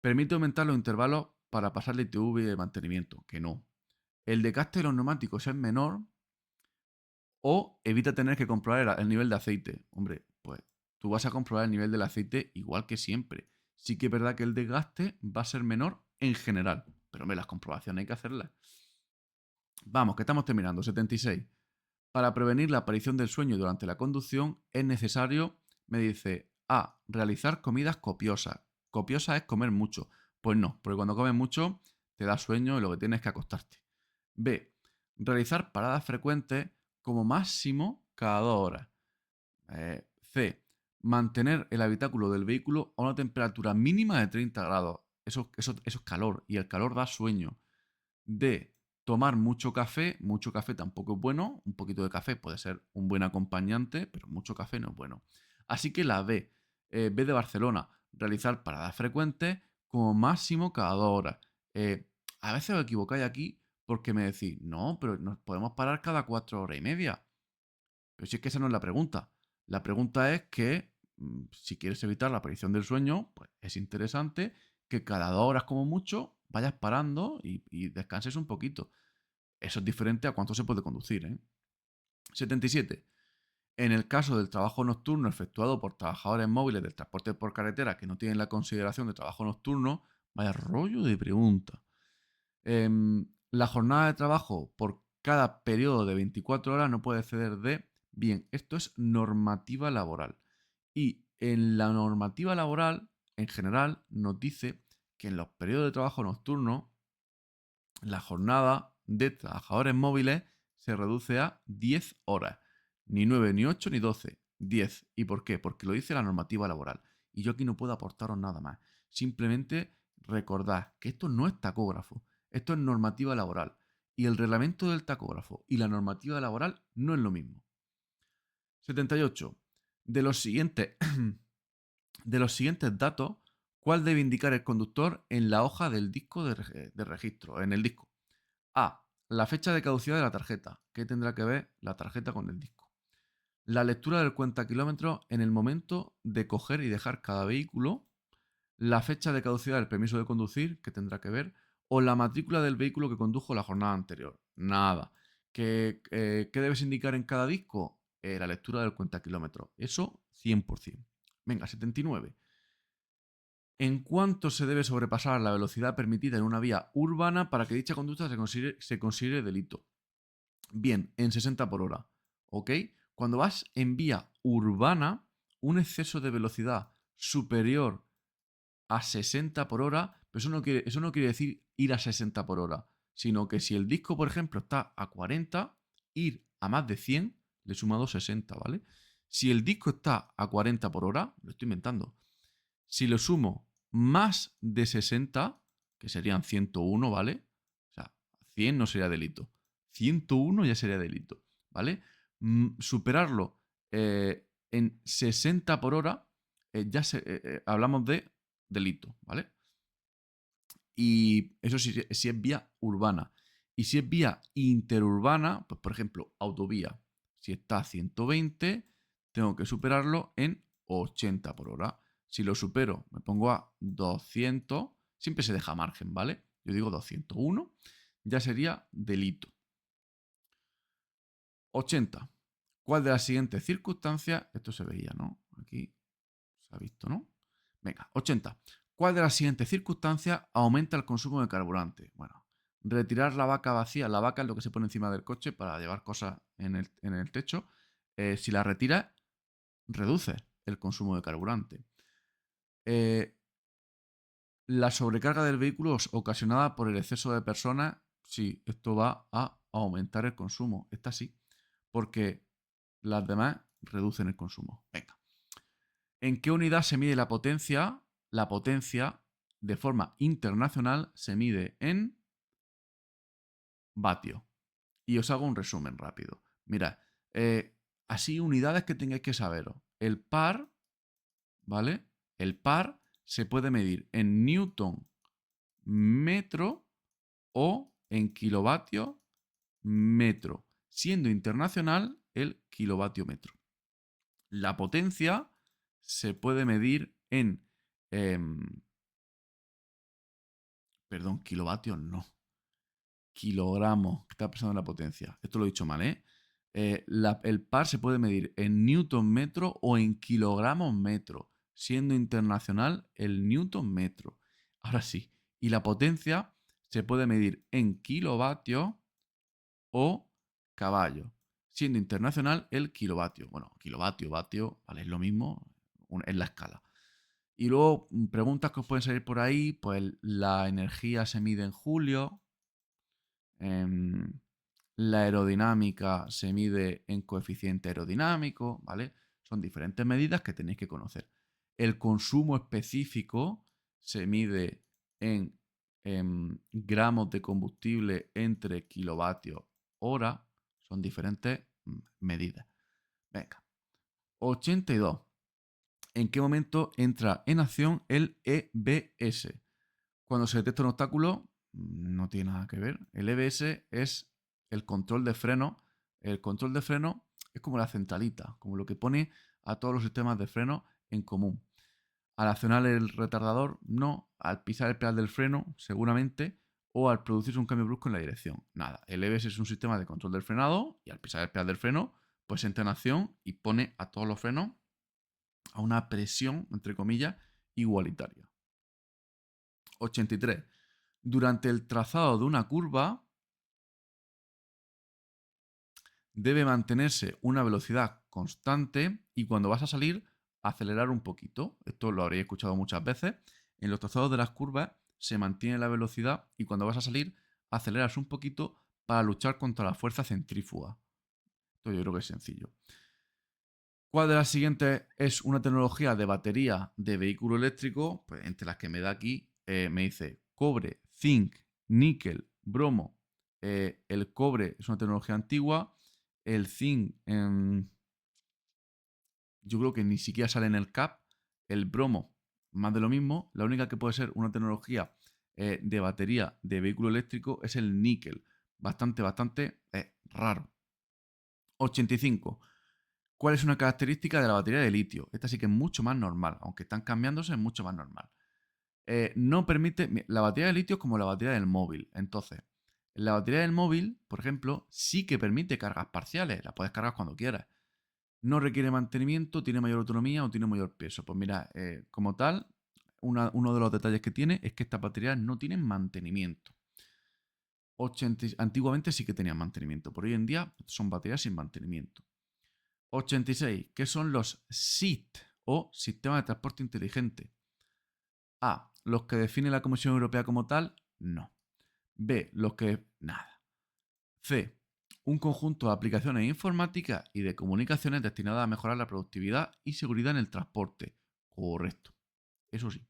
Speaker 1: Permite aumentar los intervalos para pasar la ITV de mantenimiento, que no. El desgaste de los neumáticos es menor o evita tener que comprobar el nivel de aceite. Hombre, pues tú vas a comprobar el nivel del aceite igual que siempre. Sí que es verdad que el desgaste va a ser menor en general, pero las comprobaciones hay que hacerlas. Vamos, que estamos terminando. 76. Para prevenir la aparición del sueño durante la conducción es necesario, me dice, A. Realizar comidas copiosas. Copiosa es comer mucho. Pues no, porque cuando comes mucho te da sueño y lo que tienes es que acostarte. B. Realizar paradas frecuentes como máximo cada 2 horas. C. Mantener el habitáculo del vehículo a una temperatura mínima de 30 grados. Eso es calor y el calor da sueño. D. Tomar mucho café. Mucho café tampoco es bueno. Un poquito de café puede ser un buen acompañante, pero mucho café no es bueno. Así que la B. B de Barcelona. Realizar paradas frecuentes como máximo cada 2 horas. A veces os equivocáis aquí porque me decís, no, pero nos podemos parar cada 4 horas y media. Pero si es que esa no es la pregunta. La pregunta es que si quieres evitar la aparición del sueño, pues es interesante que cada 2 horas como mucho vayas parando y descanses un poquito. Eso es diferente a cuánto se puede conducir, ¿eh? 77. En el caso del trabajo nocturno efectuado por trabajadores móviles del transporte por carretera que no tienen la consideración de trabajo nocturno, vaya rollo de pregunta. La jornada de trabajo por cada periodo de 24 horas no puede exceder de. Bien, esto es normativa laboral. Y en la normativa laboral, en general, nos dice que en los periodos de trabajo nocturno, la jornada de trabajadores móviles se reduce a 10 horas. Ni 9, ni 8, ni 12. 10. ¿Y por qué? Porque lo dice la normativa laboral. Y yo aquí no puedo aportaros nada más. Simplemente recordad que esto no es tacógrafo. Esto es normativa laboral. Y el reglamento del tacógrafo y la normativa laboral no es lo mismo. 78. De los siguientes datos, ¿Cuál debe indicar el conductor en la hoja del disco de registro, en el disco? A. La fecha de caducidad de la tarjeta. ¿Qué tendrá que ver la tarjeta con el disco? La lectura del cuenta kilómetros en el momento de coger y dejar cada vehículo. La fecha de caducidad del permiso de conducir, ¿qué tendrá que ver? O la matrícula del vehículo que condujo la jornada anterior. Nada. ¿Qué debes indicar en cada disco? La lectura del cuenta kilómetros. Eso 100%. Venga, 79. ¿En cuánto se debe sobrepasar la velocidad permitida en una vía urbana para que dicha conducta se considere delito? Bien, en 60 por hora. ¿Ok? Cuando vas en vía urbana, un exceso de velocidad superior a 60 por hora, pero eso no quiere decir ir a 60 por hora, sino que si el disco, por ejemplo, está a 40, ir a más de 100 le he sumado 60, ¿vale? Si el disco está a 40 por hora, lo estoy inventando, si lo sumo más de 60, que serían 101, ¿vale? O sea, 100 no sería delito. 101 ya sería delito, ¿vale? Superarlo en 60 por hora, hablamos de delito, ¿vale? Y eso sí, si es vía urbana. Y si es vía interurbana, pues por ejemplo, autovía, si está a 120, tengo que superarlo en 80 por hora. Si lo supero, me pongo a 200, siempre se deja margen, ¿vale? Yo digo 201, ya sería delito. 80. ¿Cuál de las siguientes circunstancias? Esto se veía, ¿no? Aquí se ha visto, ¿no? Venga, 80. ¿Cuál de las siguientes circunstancias aumenta el consumo de carburante? Bueno, retirar la vaca vacía. La vaca es lo que se pone encima del coche para llevar cosas en el techo. Si la retiras, reduce el consumo de carburante. La sobrecarga del vehículo ocasionada por el exceso de personas, sí, esto va a aumentar el consumo. Esta sí, porque las demás reducen el consumo. Venga. ¿En qué unidad se mide la potencia? La potencia de forma internacional se mide en vatio. Y os hago un resumen rápido. Mirad, así unidades que tengáis que saberos. El par, ¿vale? El par se puede medir en newton metro o en kilovatio metro, siendo internacional el kilovatio metro. La potencia se puede medir en perdón, kilovatios no. Kilogramos. ¿Qué está pensando en la potencia? Esto lo he dicho mal, ¿eh? El par se puede medir en newton metro o en kilogramos metro, siendo internacional el newton metro. Ahora sí. Y la potencia se puede medir en kilovatios o caballo, siendo internacional el kilovatio. Bueno, kilovatio, vatio, vale, es lo mismo en la escala. Y luego, preguntas que os pueden salir por ahí, pues la energía se mide en julio, la aerodinámica se mide en coeficiente aerodinámico, ¿vale? Son diferentes medidas que tenéis que conocer. El consumo específico se mide en gramos de combustible entre kilovatios hora. Son diferentes medidas. Venga. 82. ¿En qué momento entra en acción el EBS? Cuando se detecta un obstáculo, no tiene nada que ver. El EBS es el control de freno. El control de freno es como la centralita, como lo que pone a todos los sistemas de freno en común. Al accionar el retardador, no. Al pisar el pedal del freno, seguramente. O al producirse un cambio brusco en la dirección. Nada. El EBS es un sistema de control del frenado y al pisar el pedal del freno, pues entra en acción y pone a todos los frenos a una presión, entre comillas, igualitaria. 83. Durante el trazado de una curva debe mantenerse una velocidad constante y cuando vas a salir, acelerar un poquito. Esto lo habréis escuchado muchas veces. En los trazados de las curvas se mantiene la velocidad y cuando vas a salir, aceleras un poquito para luchar contra la fuerza centrífuga. Esto yo creo que es sencillo. ¿Cuál de las siguientes es una tecnología de batería de vehículo eléctrico? Pues entre las que me da aquí, me dice cobre, zinc, níquel, bromo. El cobre es una tecnología antigua. El zinc, yo creo que ni siquiera sale en el CAP. El bromo más de lo mismo. La única que puede ser una tecnología de batería de vehículo eléctrico es el níquel. Bastante raro. 85. ¿Cuál es una característica de la batería de litio? Esta sí que es mucho más normal. Aunque están cambiándose, es mucho más normal. No permite. La batería de litio es como la batería del móvil. Entonces, la batería del móvil, por ejemplo, sí que permite cargas parciales. La puedes cargar cuando quieras. No requiere mantenimiento, tiene mayor autonomía o tiene mayor peso. Pues mira, como tal, uno de los detalles que tiene es que estas baterías no tienen mantenimiento. Antiguamente sí que tenían mantenimiento, pero hoy en día son baterías sin mantenimiento. 86. ¿Qué son los SIT o Sistemas de Transporte Inteligente? A. Los que define la Comisión Europea como tal, no. B. Los que... nada. C. Un conjunto de aplicaciones informáticas y de comunicaciones destinadas a mejorar la productividad y seguridad en el transporte. Correcto. Eso sí.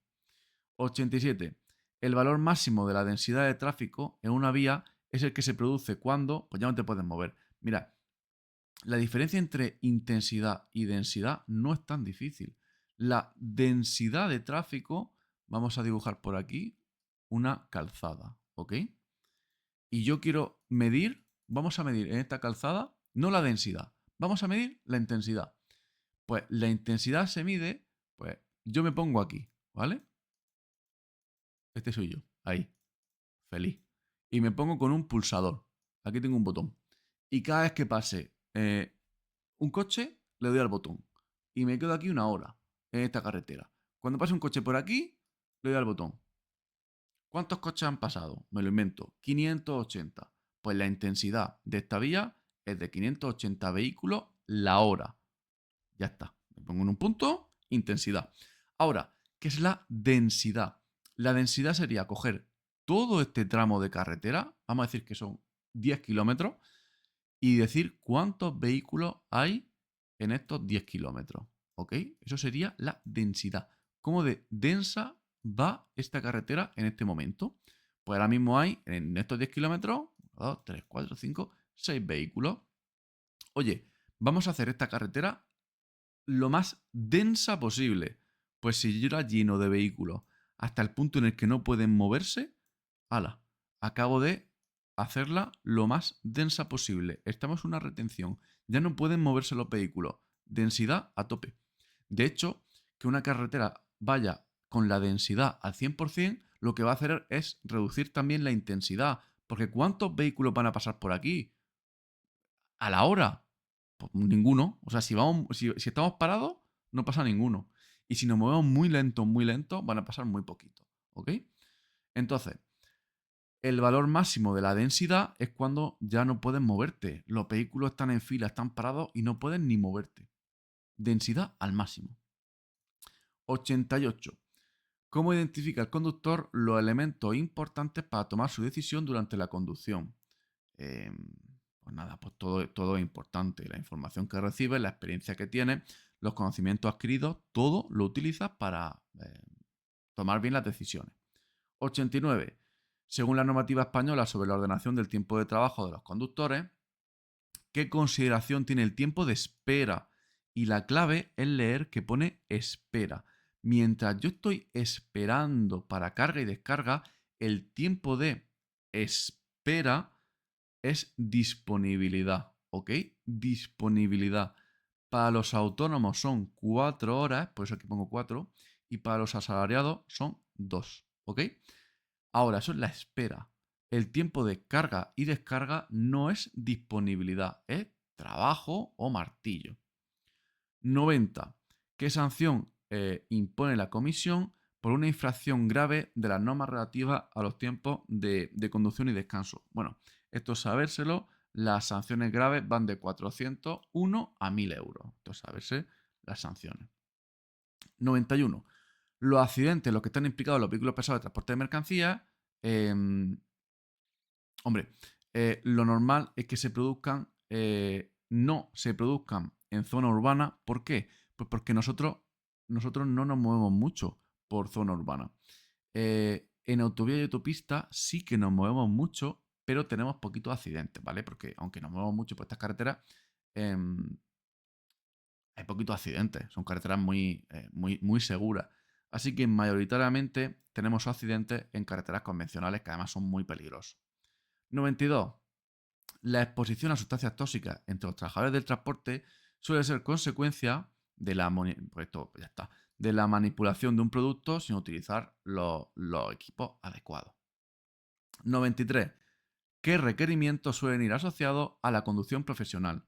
Speaker 1: 87. El valor máximo de la densidad de tráfico en una vía es el que se produce cuando, pues ya no te puedes mover. Mira, la diferencia entre intensidad y densidad no es tan difícil. La densidad de tráfico, vamos a dibujar por aquí una calzada, ¿ok? Y yo quiero medir, vamos a medir en esta calzada, no la densidad, vamos a medir la intensidad. Pues la intensidad se mide, pues yo me pongo aquí, ¿vale? Este soy yo, ahí, feliz. Y me pongo con un pulsador. Aquí tengo un botón. Y cada vez que pase un coche, le doy al botón. Y me quedo aquí una hora en esta carretera. Cuando pase un coche por aquí, le doy al botón. ¿Cuántos coches han pasado? Me lo invento. 580. Pues la intensidad de esta vía es de 580 vehículos la hora. Ya está. Me pongo en un punto, intensidad. Ahora, ¿qué es la densidad? La densidad sería coger todo este tramo de carretera, vamos a decir que son 10 kilómetros, y decir cuántos vehículos hay en estos 10 kilómetros. ¿Ok? Eso sería la densidad. ¿Cómo de densa va esta carretera en este momento? Pues ahora mismo hay en estos 10 kilómetros 2, 3, 4, 5, 6 vehículos. Oye, vamos a hacer esta carretera lo más densa posible. Pues si yo la lleno de vehículos hasta el punto en el que no pueden moverse, ala, acabo de hacerla lo más densa posible. Estamos en una retención. Ya no pueden moverse los vehículos. Densidad a tope. De hecho, que una carretera vaya con la densidad al 100%, lo que va a hacer es reducir también la intensidad. Porque ¿cuántos vehículos van a pasar por aquí? A la hora. Pues ninguno. O sea, si estamos parados, no pasa ninguno. Y si nos movemos muy lento, van a pasar muy poquito. ¿Ok? Entonces, el valor máximo de la densidad es cuando ya no puedes moverte. Los vehículos están en fila, están parados y no pueden ni moverte. Densidad al máximo. 88. ¿Cómo identifica el conductor los elementos importantes para tomar su decisión durante la conducción? Eh, pues nada, pues todo es importante. La información que recibes, la experiencia que tienes, los conocimientos adquiridos, todo lo utilizas para tomar bien las decisiones. 89. Según la normativa española sobre la ordenación del tiempo de trabajo de los conductores, ¿qué consideración tiene el tiempo de espera? Y la clave es leer que pone espera. Mientras yo estoy esperando para carga y descarga, el tiempo de espera es disponibilidad, ¿ok? Disponibilidad. Para los autónomos son 4 horas, por eso aquí pongo 4, y para los asalariados son 2, ¿ok? Ahora, eso es la espera. El tiempo de carga y descarga no es disponibilidad, es trabajo o martillo. 90. ¿Qué sanción impone la comisión por una infracción grave de las normas relativas a los tiempos de conducción y descanso? Bueno, esto es sabérselo. Las sanciones graves van de 401 a 1000 euros. Esto es saberse las sanciones. 91. Los accidentes, los que están implicados en los vehículos pesados de transporte de mercancías, hombre, lo normal es que no se produzcan en zona urbana. ¿Por qué? Pues porque nosotros no nos movemos mucho por zona urbana. En autovía y autopista sí que nos movemos mucho, pero tenemos poquitos accidentes, ¿vale? Porque aunque nos movemos mucho por estas carreteras, hay poquitos accidentes. Son carreteras muy seguras. Así que mayoritariamente tenemos accidentes en carreteras convencionales que además son muy peligrosos. 92. La exposición a sustancias tóxicas entre los trabajadores del transporte suele ser consecuencia de de la manipulación de un producto sin utilizar los equipos adecuados. 93. ¿Qué requerimientos suelen ir asociados a la conducción profesional?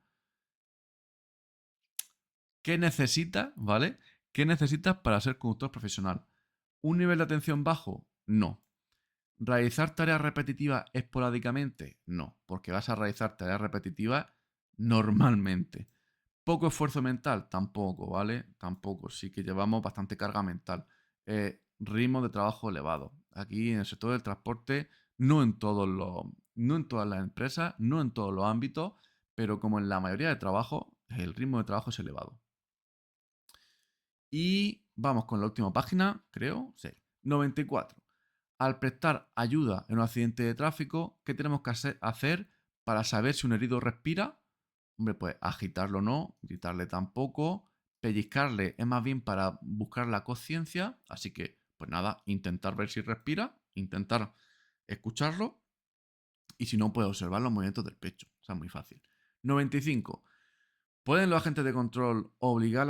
Speaker 1: ¿Qué necesitas, ¿vale? ¿Qué necesitas para ser conductor profesional? ¿Un nivel de atención bajo? No. ¿Realizar tareas repetitivas esporádicamente? No, porque vas a realizar tareas repetitivas normalmente. ¿Poco esfuerzo mental? Tampoco, ¿vale? Tampoco. Sí que llevamos bastante carga mental. Ritmo de trabajo elevado. Aquí en el sector del transporte, no en todas las empresas, no en todos los ámbitos, pero como en la mayoría de trabajos, el ritmo de trabajo es elevado. Y vamos con la última página, creo. Sí. 94. Al prestar ayuda en un accidente de tráfico, ¿qué tenemos que hacer para saber si un herido respira? Hombre, pues agitarlo no, gritarle tampoco, pellizcarle es más bien para buscar la conciencia, así que, pues nada, intentar ver si respira, intentar escucharlo y si no, puede observar los movimientos del pecho, o sea, muy fácil. 95. ¿Pueden los agentes de control obligar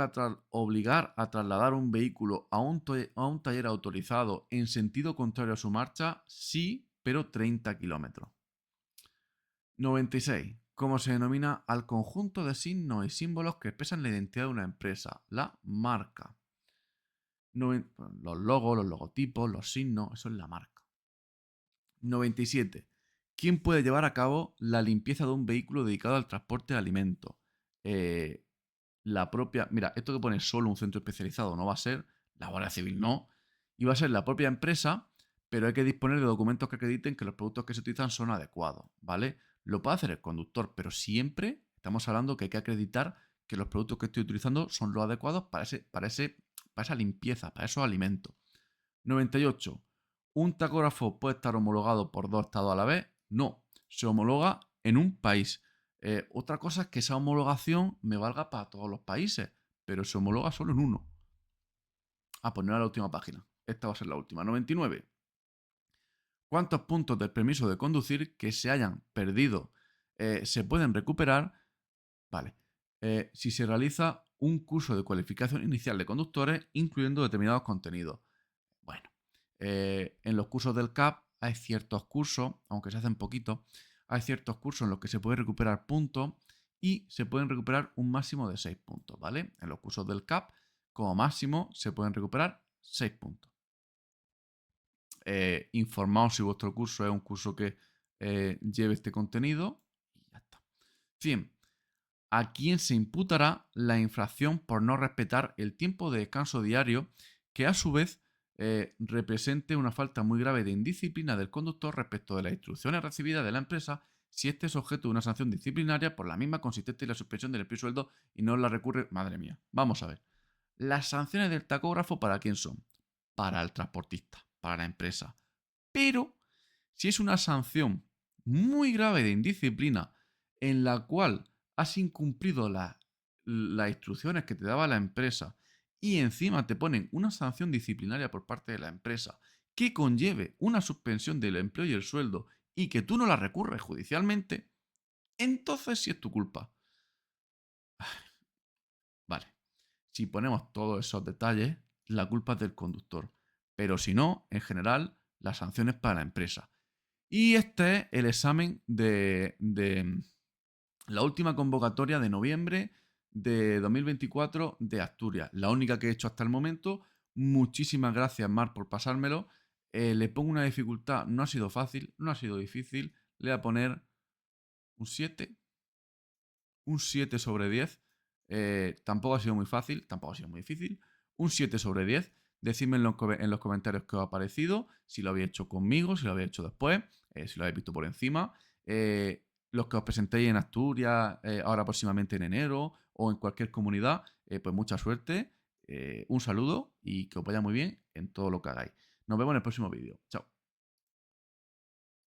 Speaker 1: a trasladar un vehículo a un taller autorizado en sentido contrario a su marcha? Sí, pero 30 kilómetros. 96. ¿Cómo se denomina al conjunto de signos y símbolos que expresan la identidad de una empresa? La marca. Los logos, los logotipos, los signos, eso es la marca. 97. ¿Quién puede llevar a cabo la limpieza de un vehículo dedicado al transporte de alimentos? La propia... Mira, esto que pone solo un centro especializado no va a ser, la Guardia Civil no, y va a ser la propia empresa, pero hay que disponer de documentos que acrediten que los productos que se utilizan son adecuados, ¿vale? Lo puede hacer el conductor, pero siempre estamos hablando que hay que acreditar que los productos que estoy utilizando son los adecuados para esa limpieza, para esos alimentos. 98. ¿Un tacógrafo puede estar homologado por dos estados a la vez? No, se homologa en un país. Otra cosa es que esa homologación me valga para todos los países, pero se homologa solo en uno. Pues no era la última página. Esta va a ser la última. 99. ¿Cuántos puntos del permiso de conducir que se hayan perdido se pueden recuperar? Vale. Si se realiza un curso de cualificación inicial de conductores, incluyendo determinados contenidos. Bueno, en los cursos del CAP hay ciertos cursos, aunque se hacen poquito, hay ciertos cursos en los que se puede recuperar puntos y se pueden recuperar un máximo de 6 puntos, ¿vale? En los cursos del CAP, como máximo, se pueden recuperar 6 puntos. Informaos si vuestro curso es un curso que lleve este contenido y ya está. 100. ¿A quién se imputará la infracción por no respetar el tiempo de descanso diario que a su vez represente una falta muy grave de indisciplina del conductor respecto de las instrucciones recibidas de la empresa si este es objeto de una sanción disciplinaria por la misma consistente en la suspensión del empleo y sueldo y no la recurre? Madre mía, vamos a ver. Las sanciones del tacógrafo, ¿para quién son? Para el transportista, para la empresa. Pero si es una sanción muy grave de indisciplina en la cual has incumplido las instrucciones que te daba la empresa y encima te ponen una sanción disciplinaria por parte de la empresa que conlleve una suspensión del empleo y el sueldo y que tú no la recurres judicialmente, entonces sí es tu culpa. Vale, si ponemos todos esos detalles, la culpa es del conductor. Pero si no, en general, la sanción es para la empresa. Y este es el examen de la última convocatoria de noviembre de 2024 de Asturias. La única que he hecho hasta el momento. Muchísimas gracias, Mar, por pasármelo. Le pongo una dificultad. No ha sido fácil, no ha sido difícil. Le voy a poner un 7. Un 7 sobre 10. Tampoco ha sido muy fácil, tampoco ha sido muy difícil. Un 7 sobre 10. Decidme en los comentarios qué os ha parecido, si lo habéis hecho conmigo, si lo habéis hecho después, si lo habéis visto por encima. Los que os presentéis en Asturias, ahora próximamente en enero, o en cualquier comunidad, pues mucha suerte, un saludo y que os vaya muy bien en todo lo que hagáis. Nos vemos en el próximo vídeo. Chao.